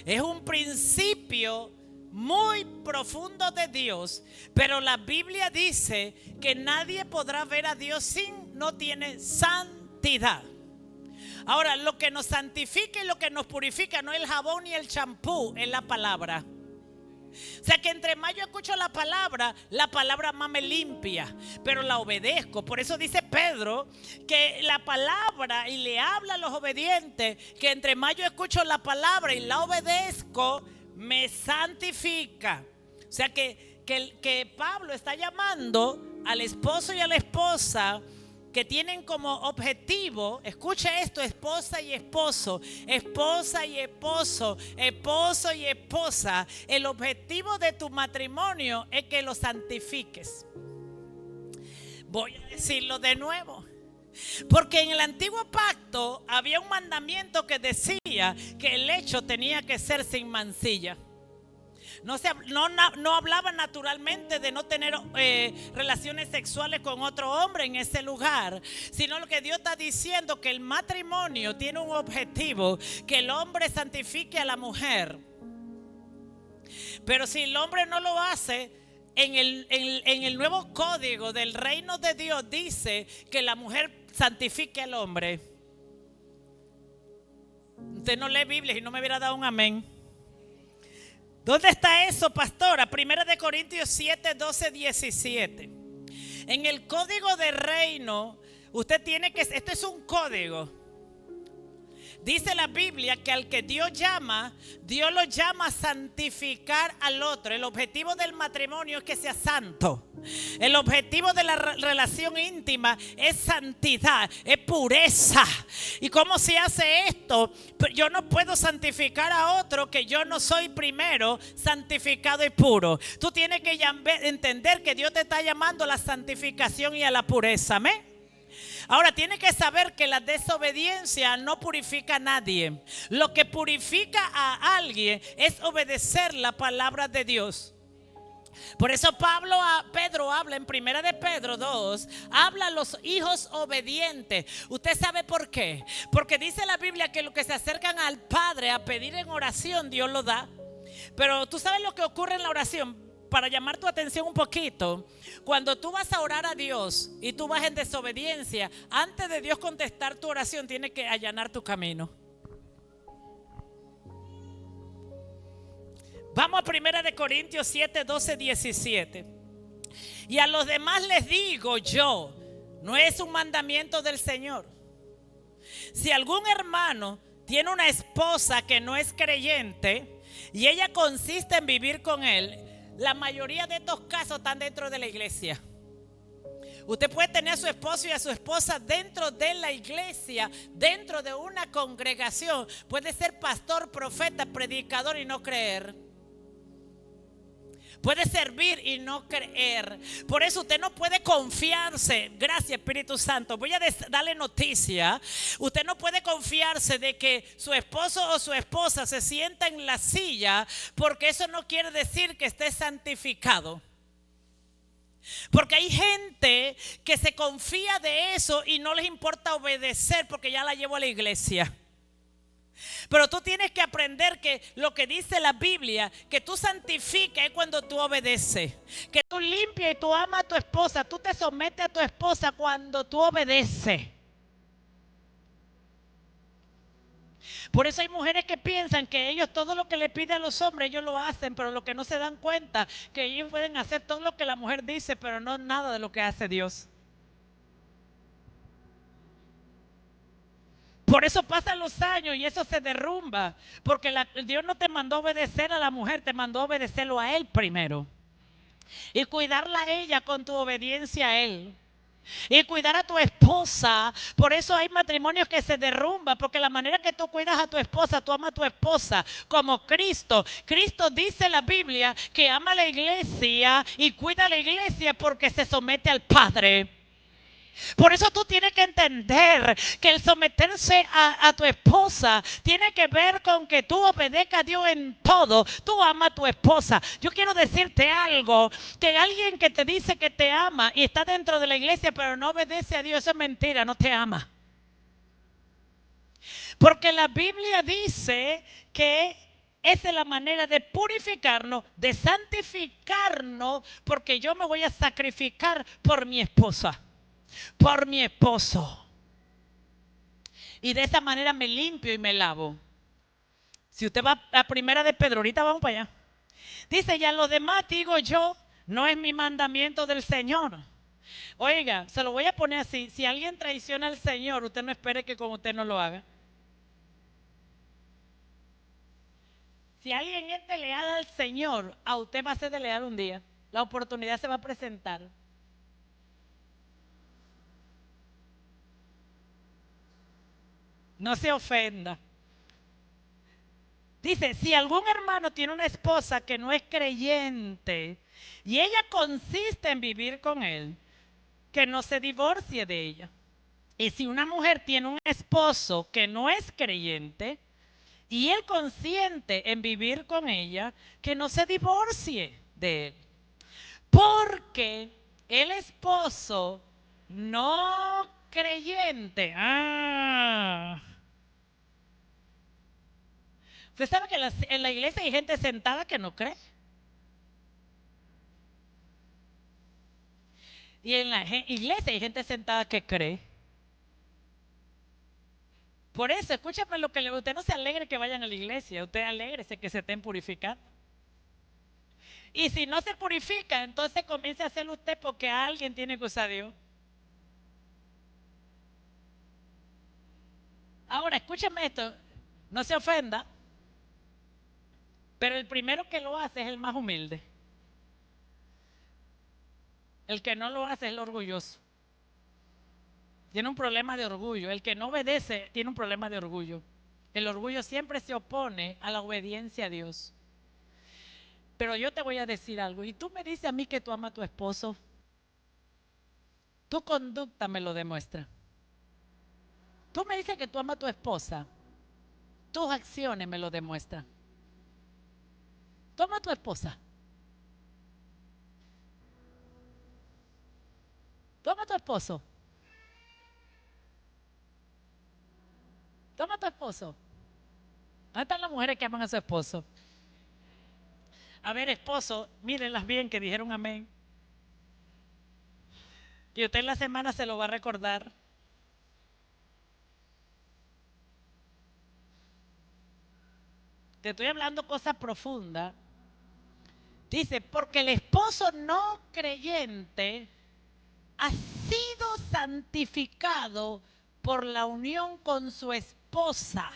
Es un principio muy profundo de Dios. Pero la Biblia dice que nadie podrá ver a Dios si no tiene santidad. Ahora, lo que nos santifica y lo que nos purifica no es el jabón ni el champú, es la palabra. O sea que entre más yo escucho la palabra más me limpia, pero la obedezco. Por eso dice Pedro que la palabra, y le habla a los obedientes, que entre más yo escucho la palabra y la obedezco, me santifica. O sea que Pablo está llamando al esposo y a la esposa que tienen como objetivo, escucha esto, esposa y esposo, esposa y esposo, esposo y esposa. El objetivo de tu matrimonio es que lo santifiques. Voy a decirlo de nuevo. Porque en el antiguo pacto había un mandamiento que decía que el lecho tenía que ser sin mancilla. No hablaba naturalmente de no tener relaciones sexuales con otro hombre en ese lugar, sino lo que Dios está diciendo, que el matrimonio tiene un objetivo, que el hombre santifique a la mujer. Pero si el hombre no lo hace, en el nuevo código del reino de Dios dice que la mujer santifique al hombre. Usted no lee Biblia y no me hubiera dado un amén. ¿Dónde está eso, pastora? 1 Corintios 7, 12, 17. En el código de reino, usted tiene que, esto es un código. Dice la Biblia que al que Dios llama, Dios lo llama a santificar al otro. El objetivo del matrimonio es que sea santo. El objetivo de la relación íntima es santidad, es pureza. ¿Y cómo se hace esto? Yo no puedo santificar a otro que yo no soy primero santificado y puro. Tú tienes que entender que Dios te está llamando a la santificación y a la pureza. ¿Amén? Ahora tienes que saber que la desobediencia no purifica a nadie. Lo que purifica a alguien es obedecer la palabra de Dios. Por eso Pedro habla en 1 de Pedro 2, habla a los hijos obedientes. ¿Usted sabe por qué? Porque dice la Biblia que los que se acercan al Padre a pedir en oración, Dios lo da. Pero tú sabes lo que ocurre en la oración. Para llamar tu atención un poquito, cuando tú vas a orar a Dios y tú vas en desobediencia, antes de Dios contestar tu oración, tiene que allanar tu camino. Vamos a 1 Corintios 7, 12, 17. Y a los demás les digo yo, no es un mandamiento del Señor. Si algún hermano tiene una esposa que no es creyente y ella consiste en vivir con él, la mayoría de estos casos están dentro de la iglesia. Usted puede tener a su esposo y a su esposa dentro de la iglesia, dentro de una congregación. Puede ser pastor, profeta, predicador y no creer. Puede servir y no creer. Por eso usted no puede confiarse. Gracias, Espíritu Santo. Voy a darle noticia. Usted no puede confiarse de que su esposo o su esposa se sienta en la silla, porque eso no quiere decir que esté santificado. Porque hay gente que se confía de eso y no les importa obedecer porque ya la llevo a la iglesia. Pero tú tienes que aprender que lo que dice la Biblia, que tú santificas es cuando tú obedeces. Que tú limpias y tú amas a tu esposa, tú te sometes a tu esposa cuando tú obedeces. Por eso hay mujeres que piensan que ellos todo lo que le piden a los hombres ellos lo hacen, pero lo que no se dan cuenta que ellos pueden hacer todo lo que la mujer dice, pero no nada de lo que hace Dios. Por eso pasan los años y eso se derrumba. Porque Dios no te mandó a obedecer a la mujer, te mandó a obedecerlo a Él primero. Y cuidarla a ella con tu obediencia a Él. Y cuidar a tu esposa. Por eso hay matrimonios que se derrumban. Porque la manera que tú cuidas a tu esposa, tú amas a tu esposa como Cristo. Cristo dice en la Biblia que ama a la iglesia y cuida a la iglesia porque se somete al Padre. Por eso tú tienes que entender que el someterse a tu esposa tiene que ver con que tú obedezcas a Dios en todo. Tú amas a tu esposa. Yo quiero decirte algo, que alguien que te dice que te ama y está dentro de la iglesia pero no obedece a Dios, eso es mentira, no te ama. Porque la Biblia dice que esa es la manera de purificarnos, de santificarnos, porque yo me voy a sacrificar por mi esposa, por mi esposo. Y de esa manera me limpio y me lavo. Si usted va a primera de Pedro, ahorita vamos para allá. Dice, ya lo demás digo yo, no es mi mandamiento del Señor. Oiga, se lo voy a poner así. Si alguien traiciona al Señor, usted no espere que con usted no lo haga. Si alguien es desleal al Señor, a usted va a ser desleal un día. La oportunidad se va a presentar. No se ofenda. Dice, si algún hermano tiene una esposa que no es creyente y ella consiste en vivir con él, que no se divorcie de ella. Y si una mujer tiene un esposo que no es creyente y él consiente en vivir con ella, que no se divorcie de él. Porque el esposo no creyente, usted sabe que en la iglesia hay gente sentada que no cree. Y en la iglesia hay gente sentada que cree. Por eso, escúchame lo que usted no se alegre que vayan a la iglesia, usted alégrese que se estén purificando. Y si no se purifica, entonces comience a hacerlo usted porque alguien tiene que usar a Dios. Ahora, escúchame esto, no se ofenda, pero el primero que lo hace es el más humilde. El que no lo hace es el orgulloso. Tiene un problema de orgullo. El que no obedece tiene un problema de orgullo. El orgullo siempre se opone a la obediencia a Dios. Pero yo te voy a decir algo. Y tú me dices a mí que tú amas a tu esposo. Tu conducta me lo demuestra. Tú me dices que tú amas a tu esposa. Tus acciones me lo demuestran. Tú amas a tu esposa. Tú amas a tu esposo. Tú amas a tu esposo. ¿Dónde están las mujeres que aman a su esposo? A ver, esposo, mírenlas bien que dijeron amén. Y usted en la semana se lo va a recordar. Te estoy hablando cosas profundas. Dice, porque el esposo no creyente ha sido santificado por la unión con su esposa.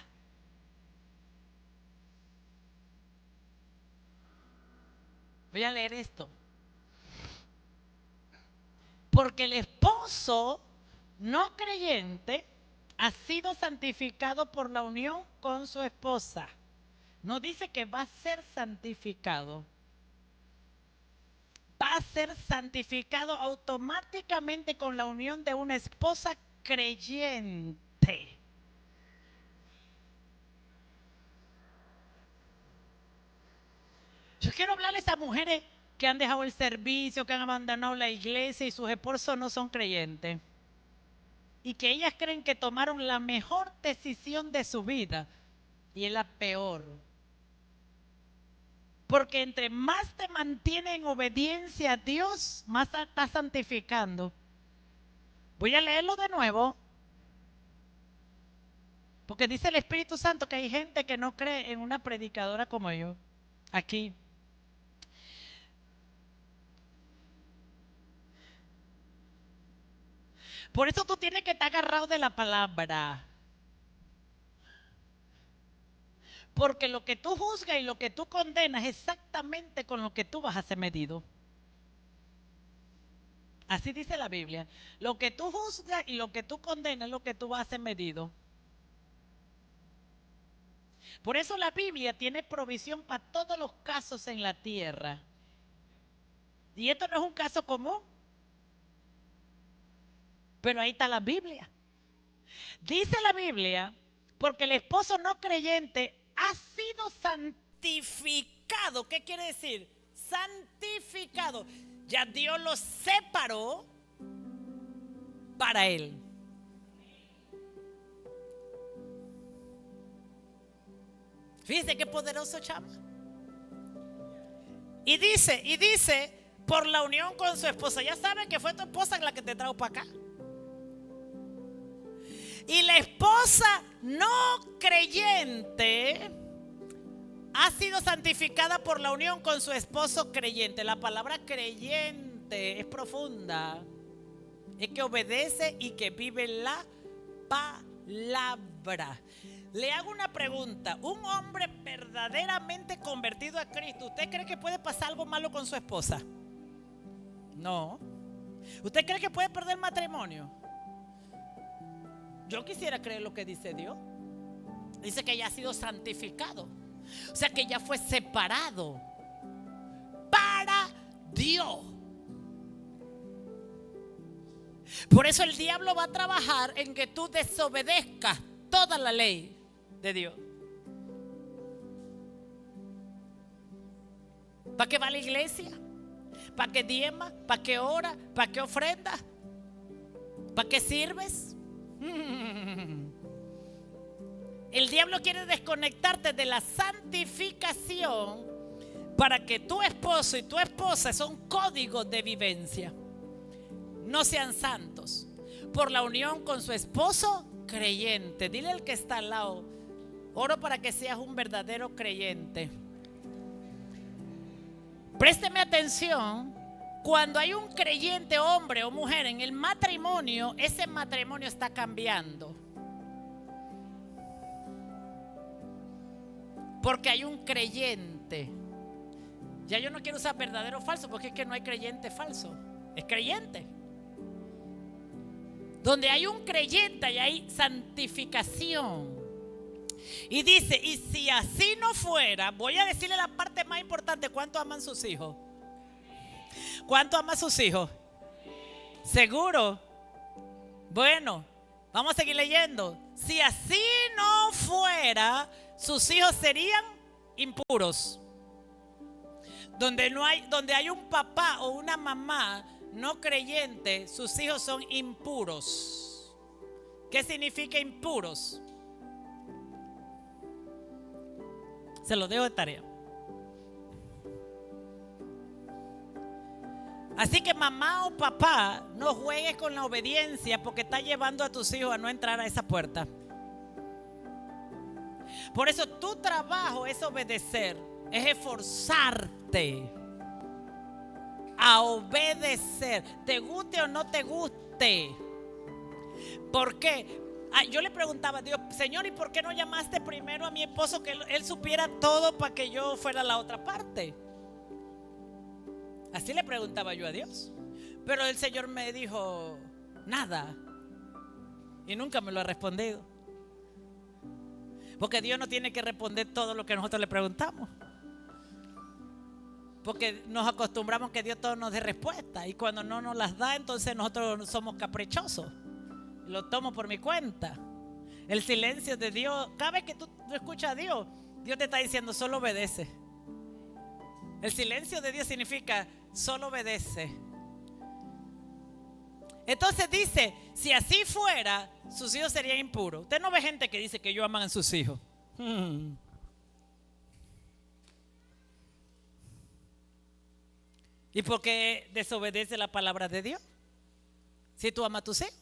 Voy a leer esto. Porque el esposo no creyente ha sido santificado por la unión con su esposa. No dice que va a ser santificado. va a ser santificado automáticamente con la unión de una esposa creyente. Yo quiero hablarles a mujeres que han dejado el servicio, que han abandonado la iglesia y sus esposos no son creyentes. Y que ellas creen que tomaron la mejor decisión de su vida y es la peor. Porque entre más te mantiene en obediencia a Dios, más estás santificando. Voy a leerlo de nuevo. Porque dice el Espíritu Santo que hay gente que no cree en una predicadora como yo. Aquí. Por eso tú tienes que estar agarrado de la palabra. Porque lo que tú juzgas y lo que tú condenas es exactamente con lo que tú vas a ser medido. Así dice la Biblia. Lo que tú juzgas y lo que tú condenas es lo que tú vas a ser medido. Por eso la Biblia tiene provisión para todos los casos en la tierra. Y esto no es un caso común. Pero ahí está la Biblia. Dice la Biblia, porque el esposo no creyente ha sido santificado. ¿Qué quiere decir? Santificado. Ya Dios lo separó para él. Fíjese qué poderoso, chama. Y dice, por la unión con su esposa. Ya saben que fue tu esposa la que te trajo para acá. Y la esposa no creyente ha sido santificada por la unión con su esposo creyente. La palabra creyente es profunda. Es que obedece y que vive la palabra. Le hago una pregunta. Un hombre verdaderamente convertido a Cristo, ¿usted cree que puede pasar algo malo con su esposa? No. ¿Usted cree que puede perder el matrimonio? Yo quisiera creer lo que dice Dios. Dice que ya ha sido santificado. O sea que ya fue separado para Dios. Por eso el diablo va a trabajar en que tú desobedezcas toda la ley de Dios. ¿Para qué va a la iglesia? ¿Para qué diezma? ¿Para qué ora? ¿Para qué ofrenda? ¿Para qué sirves? El diablo quiere desconectarte de la santificación para que tu esposo y tu esposa son códigos de vivencia. No sean santos por la unión con su esposo creyente. Dile al que está al lado: oro para que seas un verdadero creyente. Présteme atención. Cuando hay un creyente, hombre o mujer, en el matrimonio, ese matrimonio está cambiando. Porque hay un creyente. Ya yo no quiero usar verdadero o falso, porque es que no hay creyente falso. Es creyente. Donde hay un creyente y hay santificación. Y dice, y si así no fuera, voy a decirle la parte más importante: ¿cuánto aman sus hijos? ¿Cuánto aman sus hijos? ¿Seguro? Bueno, vamos a seguir leyendo. Si así no fuera, sus hijos serían impuros. Donde hay un papá o una mamá no creyente, sus hijos son impuros. ¿Qué significa impuros? Se lo dejo de tarea. Así que mamá o papá, no juegues con la obediencia, porque está llevando a tus hijos a no entrar a esa puerta. Por eso tu trabajo es obedecer, es esforzarte a obedecer, te guste o no te guste. ¿Por qué? Yo le preguntaba a Dios: Señor, ¿y por qué no llamaste primero a mi esposo, que él supiera todo para que yo fuera a la otra parte? Así le preguntaba yo a Dios. Pero el Señor me dijo nada. Y nunca me lo ha respondido. Porque Dios no tiene que responder todo lo que nosotros le preguntamos. Porque nos acostumbramos que Dios todo nos dé respuesta. Y cuando no nos las da, entonces nosotros somos caprichosos. Lo tomo por mi cuenta. El silencio de Dios, cada vez que tú escuchas a Dios, Dios te está diciendo solo obedece. El silencio de Dios significa solo obedece. Entonces dice, si así fuera, sus hijos serían impuros. Usted no ve gente que dice que ellos aman a sus hijos. ¿Y por qué desobedece la palabra de Dios? Si tú amas a tus hijos.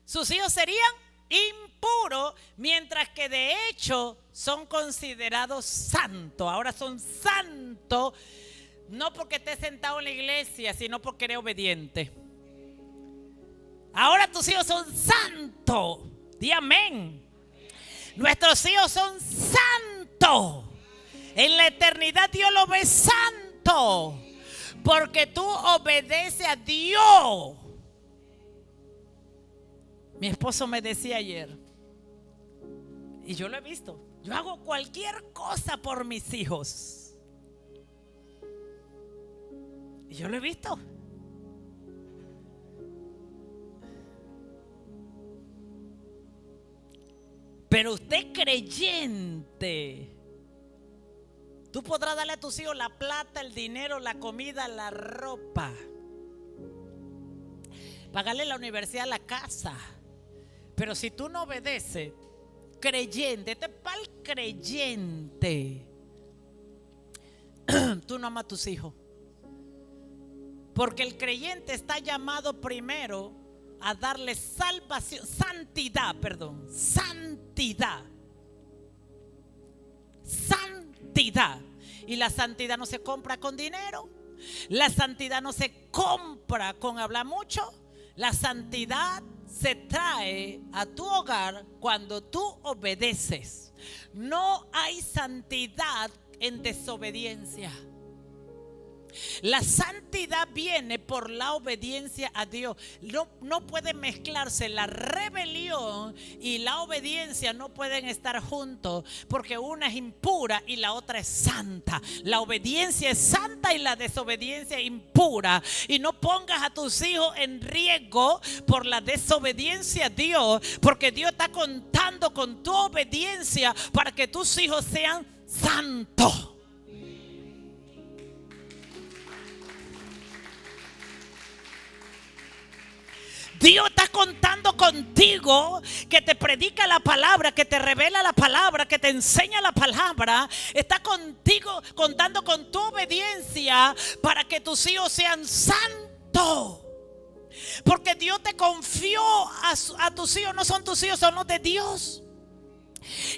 Sus hijos serían impuros, mientras que de hecho son considerados santos. Ahora son santos, no porque esté sentado en la iglesia, sino porque eres obediente. Ahora tus hijos son santos. Di amén. Nuestros hijos son santos. En la eternidad Dios lo ve santo, porque tú obedeces a Dios. Mi esposo me decía ayer, y yo lo he visto, yo hago cualquier cosa por mis hijos. Y yo lo he visto. Pero usted creyente, tú podrás darle a tus hijos la plata, el dinero, la comida, la ropa, pagarle la universidad, la casa. Pero si tú no obedeces, creyente, este es para el creyente, tú no amas a tus hijos. Porque el creyente está llamado primero a darle salvación, santidad. Y la santidad no se compra con dinero. La santidad no se compra con hablar mucho. La santidad se trae a tu hogar cuando tú obedeces. No hay santidad en desobediencia. La santidad viene por la obediencia a Dios. No puede mezclarse la rebelión y la obediencia, no pueden estar juntos, porque una es impura y la otra es santa. La obediencia es santa y la desobediencia es impura. Y no pongas a tus hijos en riesgo por la desobediencia a Dios, porque Dios está contando con tu obediencia para que tus hijos sean santos. Dios está contando contigo, que te predica la palabra, que te revela la palabra, que te enseña la palabra. Está contigo, contando con tu obediencia para que tus hijos sean santos. Porque Dios te confió a tus hijos, no son tus hijos, son los de Dios.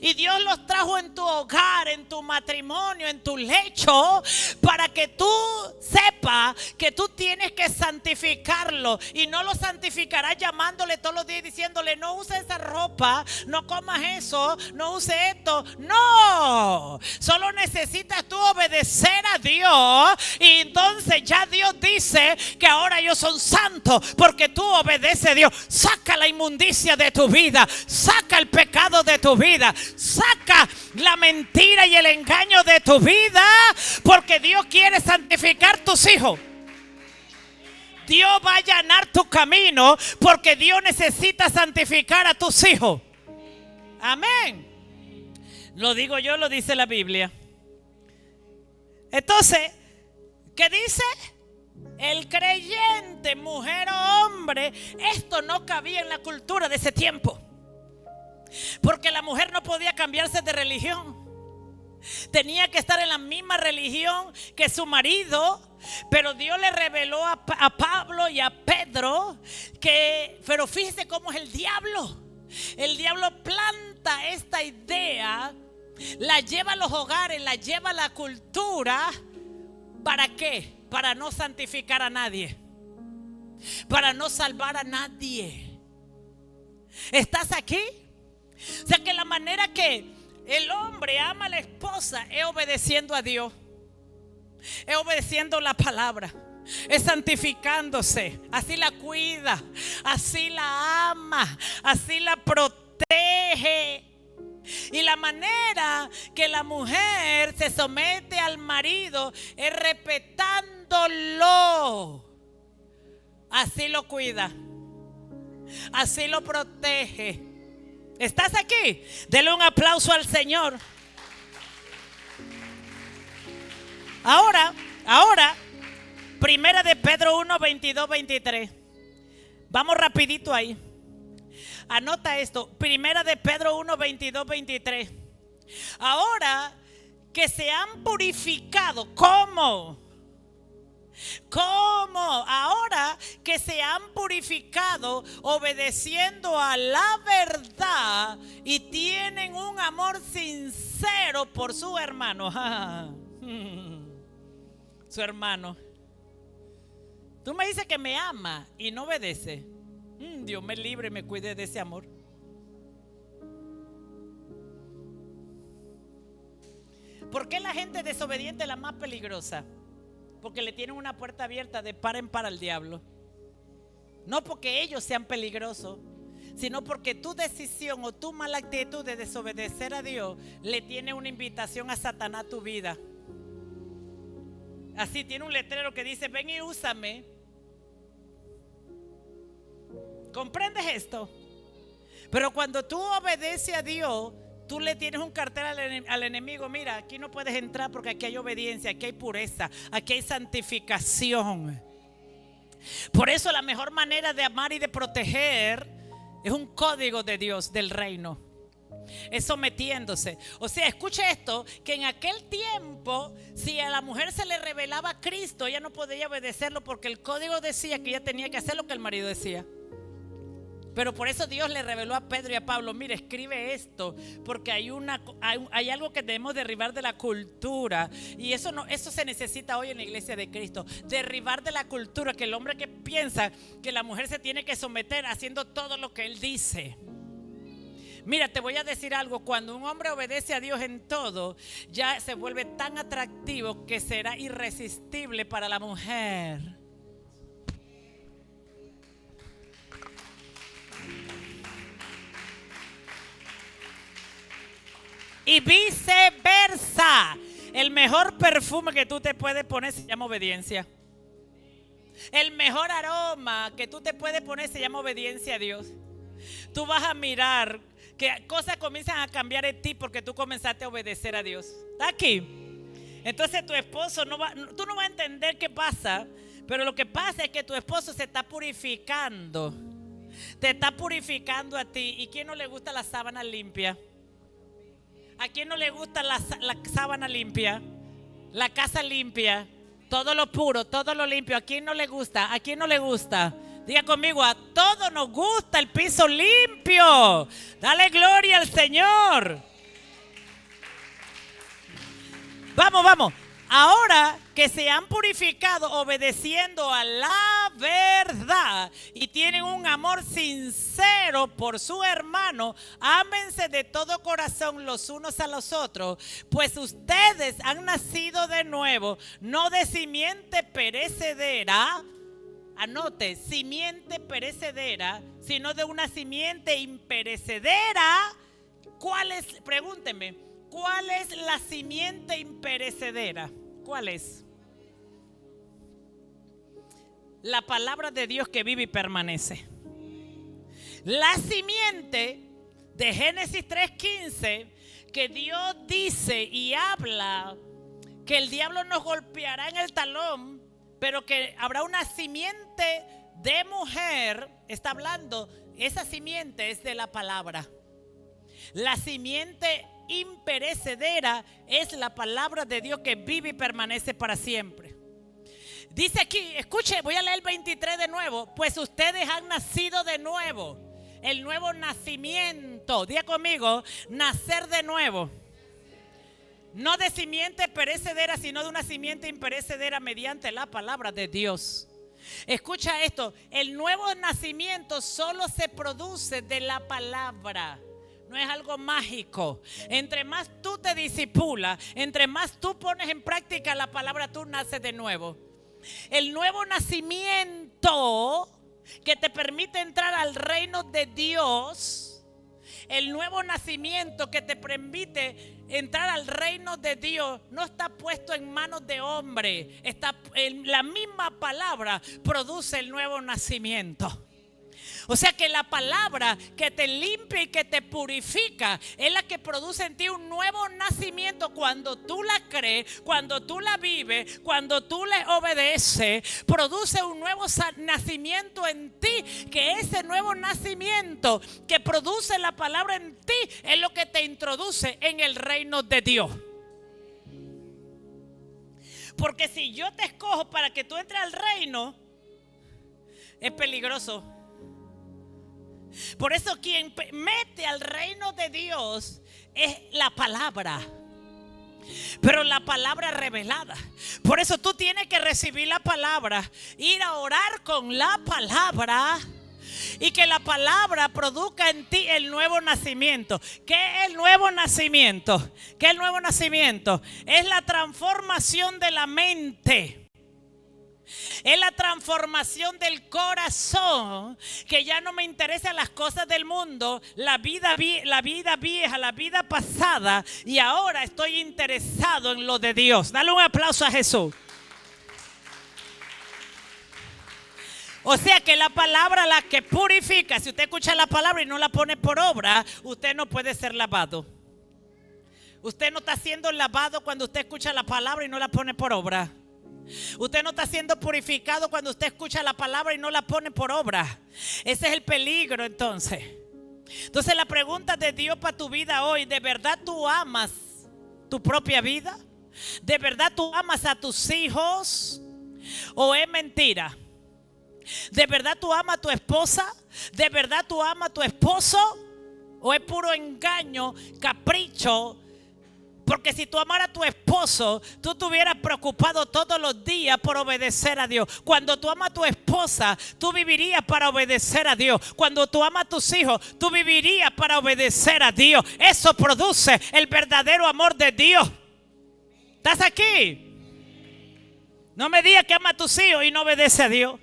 Y Dios los trajo en tu hogar, en tu matrimonio, en tu lecho, para que tú sepas que tú tienes que santificarlo. Y no lo santificarás llamándole todos los días y diciéndole: no uses esa ropa, no comas eso, no uses esto. No, solo necesitas tú obedecer a Dios. Y entonces ya Dios dice que ahora ellos son santos, porque tú obedeces a Dios. Saca la inmundicia de tu vida, saca el pecado de tu vida, saca la mentira y el engaño de tu vida, porque Dios quiere santificar tus hijos. Dios va a allanar tu camino, porque Dios necesita santificar a tus hijos. Amén. Lo digo yo, lo dice la Biblia. Entonces, ¿qué dice? El creyente, mujer o hombre, esto no cabía en la cultura de ese tiempo. Porque la mujer no podía cambiarse de religión. Tenía que estar en la misma religión que su marido. Pero Dios le reveló a Pablo y a Pedro que, pero fíjese cómo es el diablo. El diablo planta esta idea, la lleva a los hogares, la lleva a la cultura. ¿Para qué? Para no santificar a nadie, para no salvar a nadie. ¿Estás aquí? O sea que la manera que el hombre ama a la esposa es obedeciendo a Dios, es obedeciendo la palabra, es santificándose. Así la cuida, así la ama, así la protege. Y la manera que la mujer se somete al marido es respetándolo. Así lo cuida, así lo protege. ¿Estás aquí? Dele un aplauso al Señor. Ahora, Primera de Pedro 1, 22, 23. Vamos rapidito ahí. Anota esto. Primera de Pedro 1, 22, 23. Ahora que se han purificado. ¿Cómo? Ahora que se han purificado obedeciendo a la verdad y tienen un amor sincero por su hermano. Su hermano. Tú me dices que me ama y no obedece. Dios me libre y me cuide de ese amor. ¿Por qué la gente desobediente es la más peligrosa? Porque le tienen una puerta abierta de par en par al diablo. No porque ellos sean peligrosos, sino porque tu decisión o tu mala actitud de desobedecer a Dios le tiene una invitación a Satanás a tu vida. Así tiene un letrero que dice: ven y úsame. ¿Comprendes esto? Pero cuando tú obedeces a Dios, tú le tienes un cartel al enemigo: mira, aquí no puedes entrar porque aquí hay obediencia, aquí hay pureza, aquí hay santificación. Por eso la mejor manera de amar y de proteger es un código de Dios, del reino. Es sometiéndose. O sea, escuche esto, que en aquel tiempo, si a la mujer se le revelaba a Cristo, ella no podía obedecerlo porque el código decía que ella tenía que hacer lo que el marido decía. Pero por eso Dios le reveló a Pedro y a Pablo: mire, escribe esto, porque hay algo que debemos derribar de la cultura. Y eso se necesita hoy en la iglesia de Cristo. Derribar de la cultura, que el hombre que piensa que la mujer se tiene que someter haciendo todo lo que él dice. Mira, te voy a decir algo: cuando un hombre obedece a Dios en todo, ya se vuelve tan atractivo que será irresistible para la mujer. Y viceversa. El mejor perfume que tú te puedes poner se llama obediencia. El mejor aroma que tú te puedes poner se llama obediencia a Dios. Tú vas a mirar que cosas comienzan a cambiar en ti porque tú comenzaste a obedecer a Dios. ¿Está aquí? Entonces tu esposo tú no vas a entender qué pasa, pero lo que pasa es que tu esposo se está purificando. Te está purificando a ti. ¿Y quién no le gusta la sábana limpia? ¿A quién no le gusta la sábana limpia? La casa limpia, todo lo puro, todo lo limpio. ¿A quién no le gusta? ¿A quién no le gusta? Diga conmigo: a todos nos gusta el piso limpio. Dale gloria al Señor. Vamos. Ahora que se han purificado obedeciendo a la verdad y tienen un amor sincero por su hermano, ámense de todo corazón los unos a los otros, pues ustedes han nacido de nuevo, no de simiente perecedera. Anote: simiente perecedera, sino de una simiente imperecedera. Pregúnteme, ¿cuál es la simiente imperecedera? ¿Cuál es? La palabra de Dios que vive y permanece. La simiente de Génesis 3:15, que Dios dice y habla que el diablo nos golpeará en el talón, pero que habrá una simiente de mujer. Está hablando, esa simiente es de la palabra. La simiente imperecedera es la palabra de Dios que vive y permanece para siempre. Dice aquí, escuche, voy a leer el 23 de nuevo: pues ustedes han nacido de nuevo. El nuevo nacimiento, diga conmigo: nacer de nuevo. No de simiente perecedera, sino de una simiente imperecedera mediante la palabra de Dios. Escucha esto: el nuevo nacimiento solo se produce de la palabra. No es algo mágico. Entre más tú te disipulas, entre más tú pones en práctica la palabra, tú naces de nuevo. El nuevo nacimiento que te permite entrar al reino de Dios El nuevo nacimiento que te permite entrar al reino de Dios no está puesto en manos de hombre. Está en la misma palabra produce el nuevo nacimiento. O sea que la palabra que te limpia y que te purifica es la que produce en ti un nuevo nacimiento cuando tú la crees, cuando tú la vives, cuando tú le obedeces. Produce un nuevo nacimiento en ti, que ese nuevo nacimiento que produce la palabra en ti es lo que te introduce en el reino de Dios. Porque si yo te escojo para que tú entres al reino, es peligroso. Por eso quien mete al reino de Dios es la palabra. Pero la palabra revelada. Por eso tú tienes que recibir la palabra, ir a orar con la palabra y que la palabra produzca en ti el nuevo nacimiento. ¿Qué es el nuevo nacimiento? ¿Qué es el nuevo nacimiento? Es la transformación de la mente. Es la transformación del corazón, que ya no me interesan las cosas del mundo, la vida vieja, la vida pasada, y ahora estoy interesado en lo de Dios. Dale un aplauso a Jesús. O sea que la palabra la que purifica. Si usted escucha la palabra y no la pone por obra, usted no puede ser lavado. Usted no está siendo lavado cuando usted escucha la palabra y no la pone por obra. Usted no está siendo purificado cuando usted escucha la palabra y no la pone por obra. Ese es el peligro entonces. Entonces la pregunta de Dios para tu vida hoy: ¿de verdad tú amas tu propia vida? ¿De verdad tú amas a tus hijos? ¿O es mentira? ¿De verdad tú amas a tu esposa? ¿De verdad tú amas a tu esposo? ¿O es puro engaño, capricho? Porque si tú amaras a tu esposo, tú estuvieras preocupado todos los días por obedecer a Dios. Cuando tú amas a tu esposa, tú vivirías para obedecer a Dios. Cuando tú amas a tus hijos, tú vivirías para obedecer a Dios. Eso produce el verdadero amor de Dios. ¿Estás aquí? No me digas que amas a tus hijos y no obedece a Dios.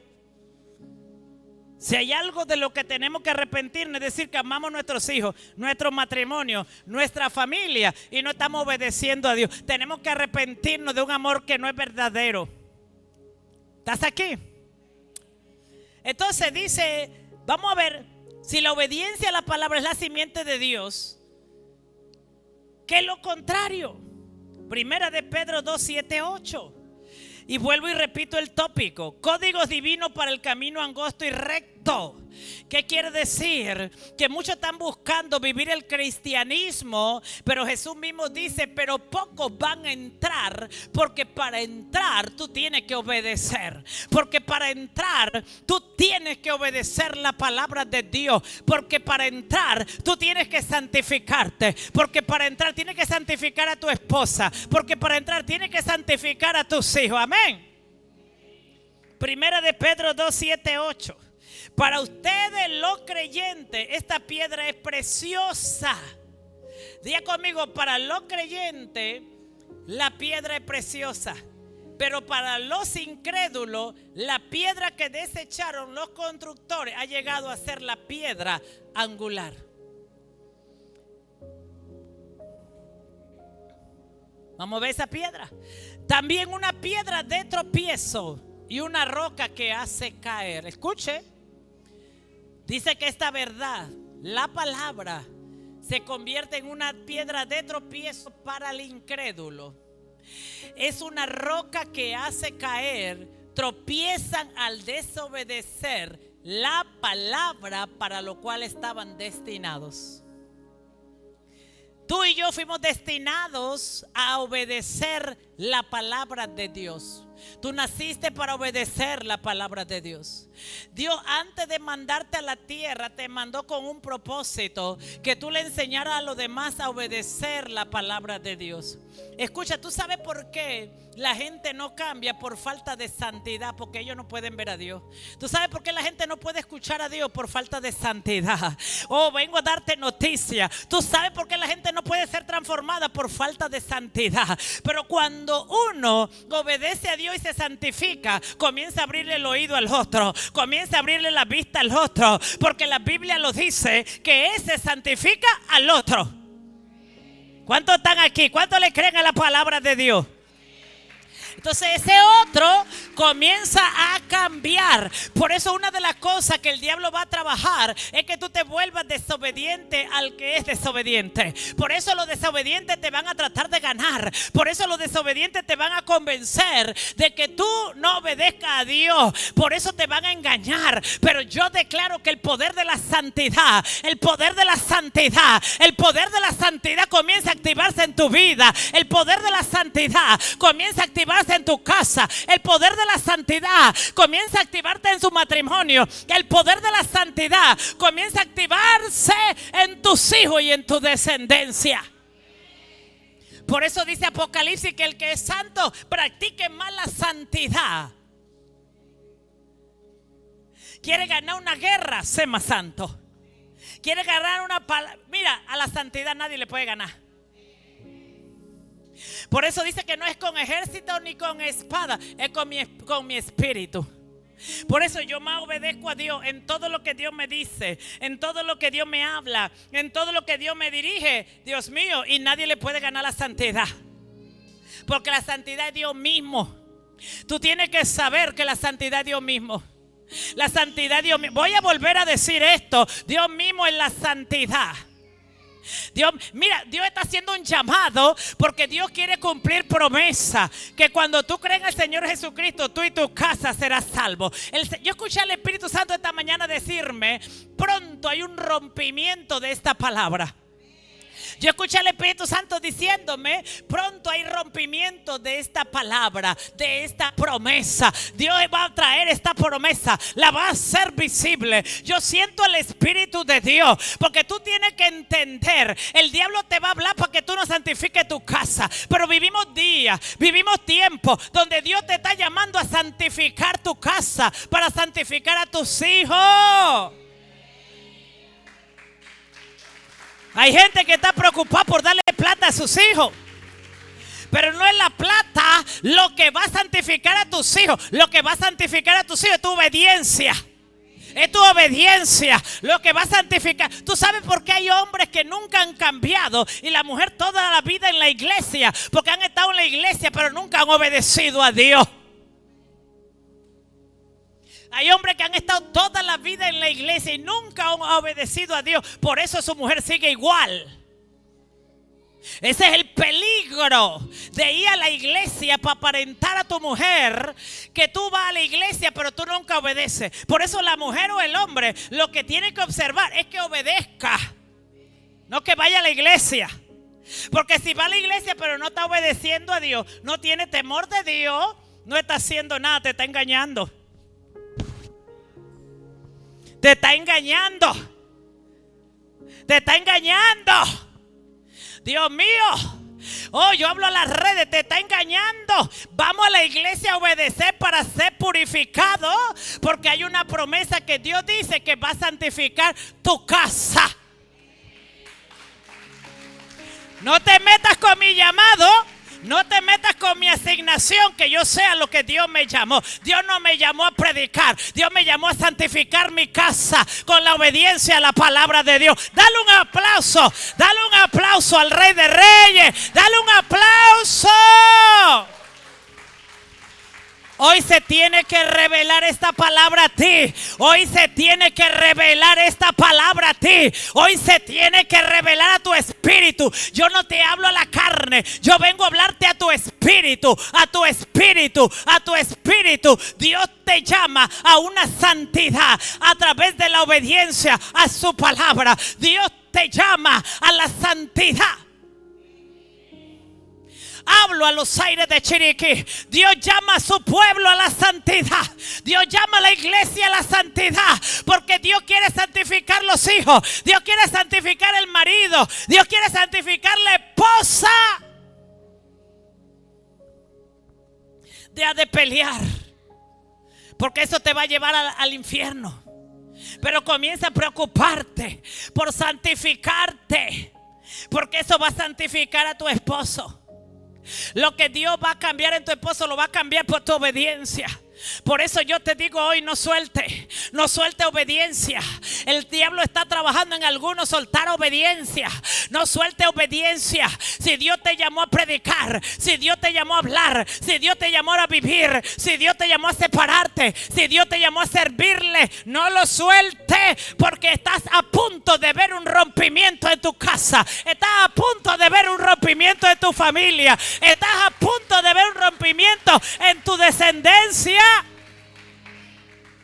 Si hay algo de lo que tenemos que arrepentirnos, es decir que amamos a nuestros hijos, nuestro matrimonio, nuestra familia, y no estamos obedeciendo a Dios. Tenemos que arrepentirnos de un amor que no es verdadero. ¿Estás aquí? Entonces dice, vamos a ver, si la obediencia a la palabra es la simiente de Dios, ¿qué es lo contrario? Primera de Pedro 2, 7, 8. Y vuelvo y repito el tópico: códigos divinos para el camino angosto y recto. ¿Qué quiere decir? Que muchos están buscando vivir el cristianismo, pero Jesús mismo dice, pero pocos van a entrar, porque para entrar tú tienes que obedecer. Porque para entrar tú tienes que obedecer la palabra de Dios. Porque para entrar tú tienes que santificarte. Porque para entrar tienes que santificar a tu esposa. Porque para entrar tienes que santificar a tus hijos. Amén. Primera de Pedro 2, 7, 8. Para ustedes los creyentes, esta piedra es preciosa. Diga conmigo: para los creyentes, la piedra es preciosa. Pero para los incrédulos, la piedra que desecharon los constructores ha llegado a ser la piedra angular. Vamos a ver esa piedra. También una piedra de tropiezo y una roca que hace caer. Escuche. Dice que esta verdad, la palabra, se convierte en una piedra de tropiezo para el incrédulo. Es una roca que hace caer. Tropiezan al desobedecer la palabra para lo cual estaban destinados. Tú y yo fuimos destinados a obedecer la palabra de Dios. Tú naciste para obedecer la palabra de Dios. Dios, antes de mandarte a la tierra, te mandó con un propósito: que tú le enseñaras a los demás a obedecer la palabra de Dios. Escucha, ¿tú sabes por qué la gente no cambia? Por falta de santidad, porque ellos no pueden ver a Dios. ¿Tú sabes por qué la gente no puede escuchar a Dios? Por falta de santidad. Oh, vengo a darte noticia. ¿Tú sabes por qué la gente no puede ser transformada? Por falta de santidad. Pero cuando uno obedece a Dios hoy se santifica, comienza a abrirle el oído al otro, comienza a abrirle la vista al otro, porque la Biblia lo dice que ese santifica al otro. ¿Cuántos están aquí? ¿Cuántos le creen a la palabra de Dios? Entonces ese otro comienza a cambiar. Por eso una de las cosas que el diablo va a trabajar es que tú te vuelvas desobediente al que es desobediente. Por eso los desobedientes te van a tratar de ganar. Por eso los desobedientes te van a convencer de que tú no obedezcas a Dios. Por eso te van a engañar. Pero yo declaro que el poder de la santidad, el poder de la santidad, el poder de la santidad comienza a activarse en tu vida. El poder de la santidad comienza a activarse en tu casa. El poder de la santidad comienza a activarte en su matrimonio. El poder de la santidad comienza a activarse en tus hijos y en tu descendencia. Por eso dice Apocalipsis que el que es santo practique más la santidad. Quiere ganar una guerra, sé más santo. Quiere ganar una palabra. Mira, a la santidad nadie le puede ganar. Por eso dice que no es con ejército ni con espada, es con mi espíritu. Por eso yo más obedezco a Dios en todo lo que Dios me dice, en todo lo que Dios me habla, en todo lo que Dios me dirige, Dios mío, y nadie le puede ganar la santidad. Porque la santidad es Dios mismo. Tú tienes que saber que la santidad es Dios mismo. La santidad es Dios mismo. Voy a volver a decir esto. Dios mismo es la santidad. Dios, mira, Dios está haciendo un llamado porque Dios quiere cumplir promesa que cuando tú crees en el Señor Jesucristo, tú y tu casa serás salvo. Yo escuché al Espíritu Santo esta mañana decirme: pronto hay un rompimiento de esta palabra. Yo escuché al Espíritu Santo diciéndome: pronto hay rompimiento de esta palabra, de esta promesa. Dios va a traer esta promesa, la va a hacer visible. Yo siento el Espíritu de Dios, porque tú tienes que entender, el diablo te va a hablar para que tú no santifiques tu casa, pero vivimos días, vivimos tiempos donde Dios te está llamando a santificar tu casa, para santificar a tus hijos. Hay gente que está preocupada por darle plata a sus hijos. Pero no es la plata lo que va a santificar a tus hijos. Lo que va a santificar a tus hijos es tu obediencia. Es tu obediencia lo que va a santificar. ¿Tú sabes por qué hay hombres que nunca han cambiado y la mujer toda la vida en la iglesia? Porque han estado en la iglesia pero nunca han obedecido a Dios. Hay hombres que han estado toda la vida en la iglesia y nunca han obedecido a Dios. Por eso su mujer sigue igual. Ese es el peligro de ir a la iglesia para aparentar a tu mujer que tú vas a la iglesia pero tú nunca obedeces. Por eso la mujer o el hombre lo que tiene que observar es que obedezca, no que vaya a la iglesia. Porque si va a la iglesia pero no está obedeciendo a Dios, no tiene temor de Dios, no está haciendo nada, te está engañando. Te está engañando. Te está engañando. Dios mío. Oh, yo hablo a las redes. Te está engañando. Vamos a la iglesia a obedecer para ser purificado. Porque hay una promesa que Dios dice que va a santificar tu casa. No te metas con mi llamado. No te metas con mi asignación, que yo sea lo que Dios me llamó. Dios no me llamó a predicar. Dios me llamó a santificar mi casa con la obediencia a la palabra de Dios. Dale un aplauso. Dale un aplauso al Rey de Reyes. Dale un aplauso. Hoy se tiene que revelar esta palabra a ti. Hoy se tiene que revelar esta palabra a ti. Hoy se tiene que revelar a tu espíritu. Yo no te hablo a la carne. Yo vengo a hablarte a tu espíritu. A tu espíritu. A tu espíritu. Dios te llama a una santidad a través de la obediencia a su palabra. Dios te llama a la santidad. Hablo a los aires de Chiriquí. Dios llama a su pueblo a la santidad. Dios llama a la iglesia a la santidad. Porque Dios quiere santificar los hijos. Dios quiere santificar el marido. Dios quiere santificar la esposa. Deja de pelear. Porque eso te va a llevar al infierno. Pero comienza a preocuparte por santificarte. Porque eso va a santificar a tu esposo. Lo que Dios va a cambiar en tu esposo lo va a cambiar por tu obediencia. Por eso yo te digo hoy, no suelte obediencia. El diablo está trabajando en algunos soltar obediencia. No suelte obediencia. Si Dios te llamó a predicar, si Dios te llamó a hablar, si Dios te llamó a vivir, si Dios te llamó a separarte, si Dios te llamó a servirle, no lo suelte, porque estás a punto de ver un rompimiento en tu casa. Estás a punto de ver un rompimiento en tu familia. Estás a punto de ver un rompimiento en tu descendencia.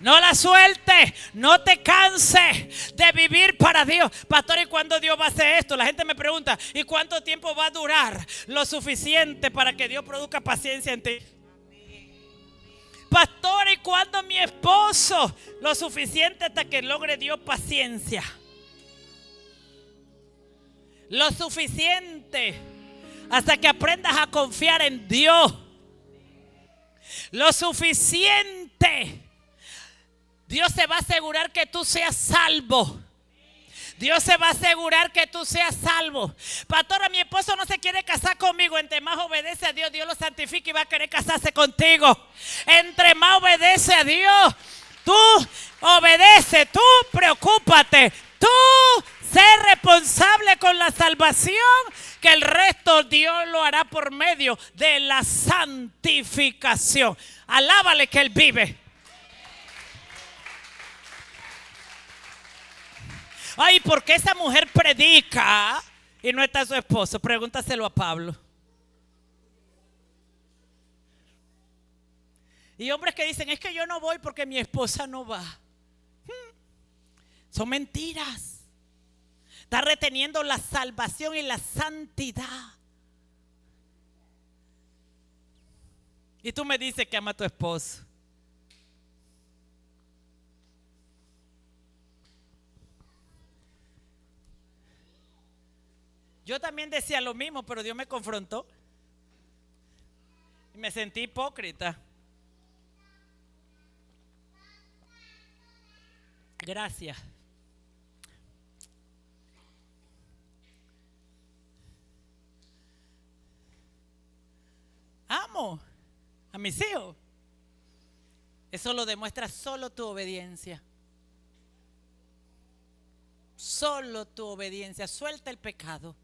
No la sueltes, no te canses de vivir para Dios. Pastor, ¿y cuándo Dios va a hacer esto? La gente me pregunta, ¿y cuánto tiempo va a durar? Lo suficiente para que Dios produzca paciencia en ti. Pastor, ¿y cuándo mi esposo? Lo suficiente hasta que logre Dios paciencia. Lo suficiente hasta que aprendas a confiar en Dios. Lo suficiente. Dios se va a asegurar que tú seas salvo. Dios se va a asegurar que tú seas salvo. Pastora, mi esposo no se quiere casar conmigo. Entre más obedece a Dios, Dios lo santifica y va a querer casarse contigo. Entre más obedece a Dios, tú obedece, tú preocúpate, tú sé responsable con la salvación, que el resto Dios lo hará por medio de la santificación. Alábale que Él vive. Ay, ¿por qué esa mujer predica y no está su esposo? Pregúntaselo a Pablo. Y hombres que dicen, es que yo no voy porque mi esposa no va. Son mentiras. Está reteniendo la salvación y la santidad. Y tú me dices que ama a tu esposo. Yo también decía lo mismo, pero Dios me confrontó. Y me sentí hipócrita. Gracias. Amo a mis hijos. Eso lo demuestra solo tu obediencia. Solo tu obediencia. Suelta el pecado.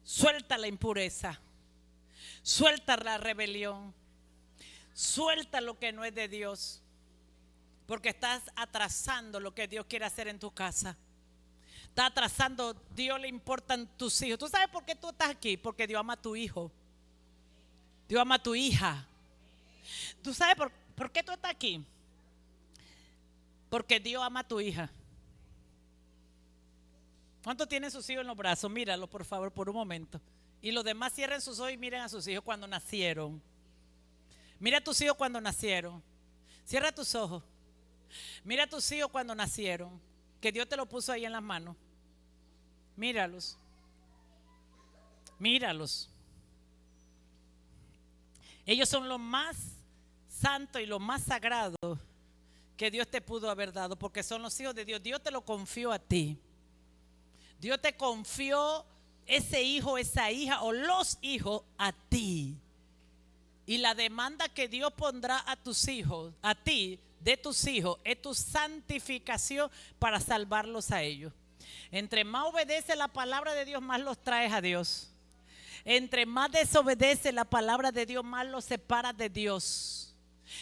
Suelta la impureza. Suelta la rebelión. Suelta lo que no es de Dios. Porque estás atrasando lo que Dios quiere hacer en tu casa. Está atrasando. Dios le importan tus hijos. ¿Tú sabes por qué tú estás aquí? Porque Dios ama a tu hijo. Dios ama a tu hija. ¿Tú sabes por qué tú estás aquí? Porque Dios ama a tu hija. ¿Cuántos tienen sus hijos en los brazos? Míralo por favor por un momento. Y los demás cierren sus ojos y miren a sus hijos cuando nacieron. Mira a tus hijos cuando nacieron. Cierra tus ojos. Mira a tus hijos cuando nacieron. Que Dios te lo puso ahí en las manos. Míralos. Míralos. Ellos son lo más santo y lo más sagrado que Dios te pudo haber dado, porque son los hijos de Dios. Dios te lo confió a ti. Dios te confió ese hijo, esa hija o los hijos a ti. Y la demanda que Dios pondrá a tus hijos, a ti, de tus hijos, es tu santificación para salvarlos a ellos. Entre más obedece la palabra de Dios, más los traes a Dios. Entre más desobedece la palabra de Dios, más los separas de Dios.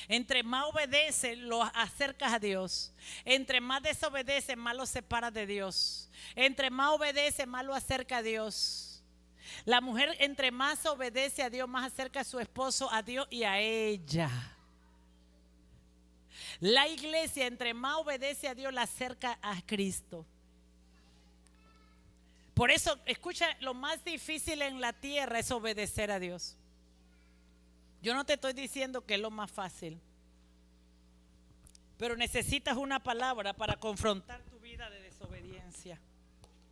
Entre más obedece, los acercas a Dios. Entre más desobedece, más los separas de Dios. Entre más obedece, más lo acerca a Dios. La mujer entre más obedece a Dios, más acerca a su esposo, a Dios y a ella. La iglesia entre más obedece a Dios, la acerca a Cristo. Por eso, escucha, lo más difícil en la tierra es obedecer a Dios. Yo no te estoy diciendo que es lo más fácil, pero necesitas una palabra para confrontar tu vida de desobediencia.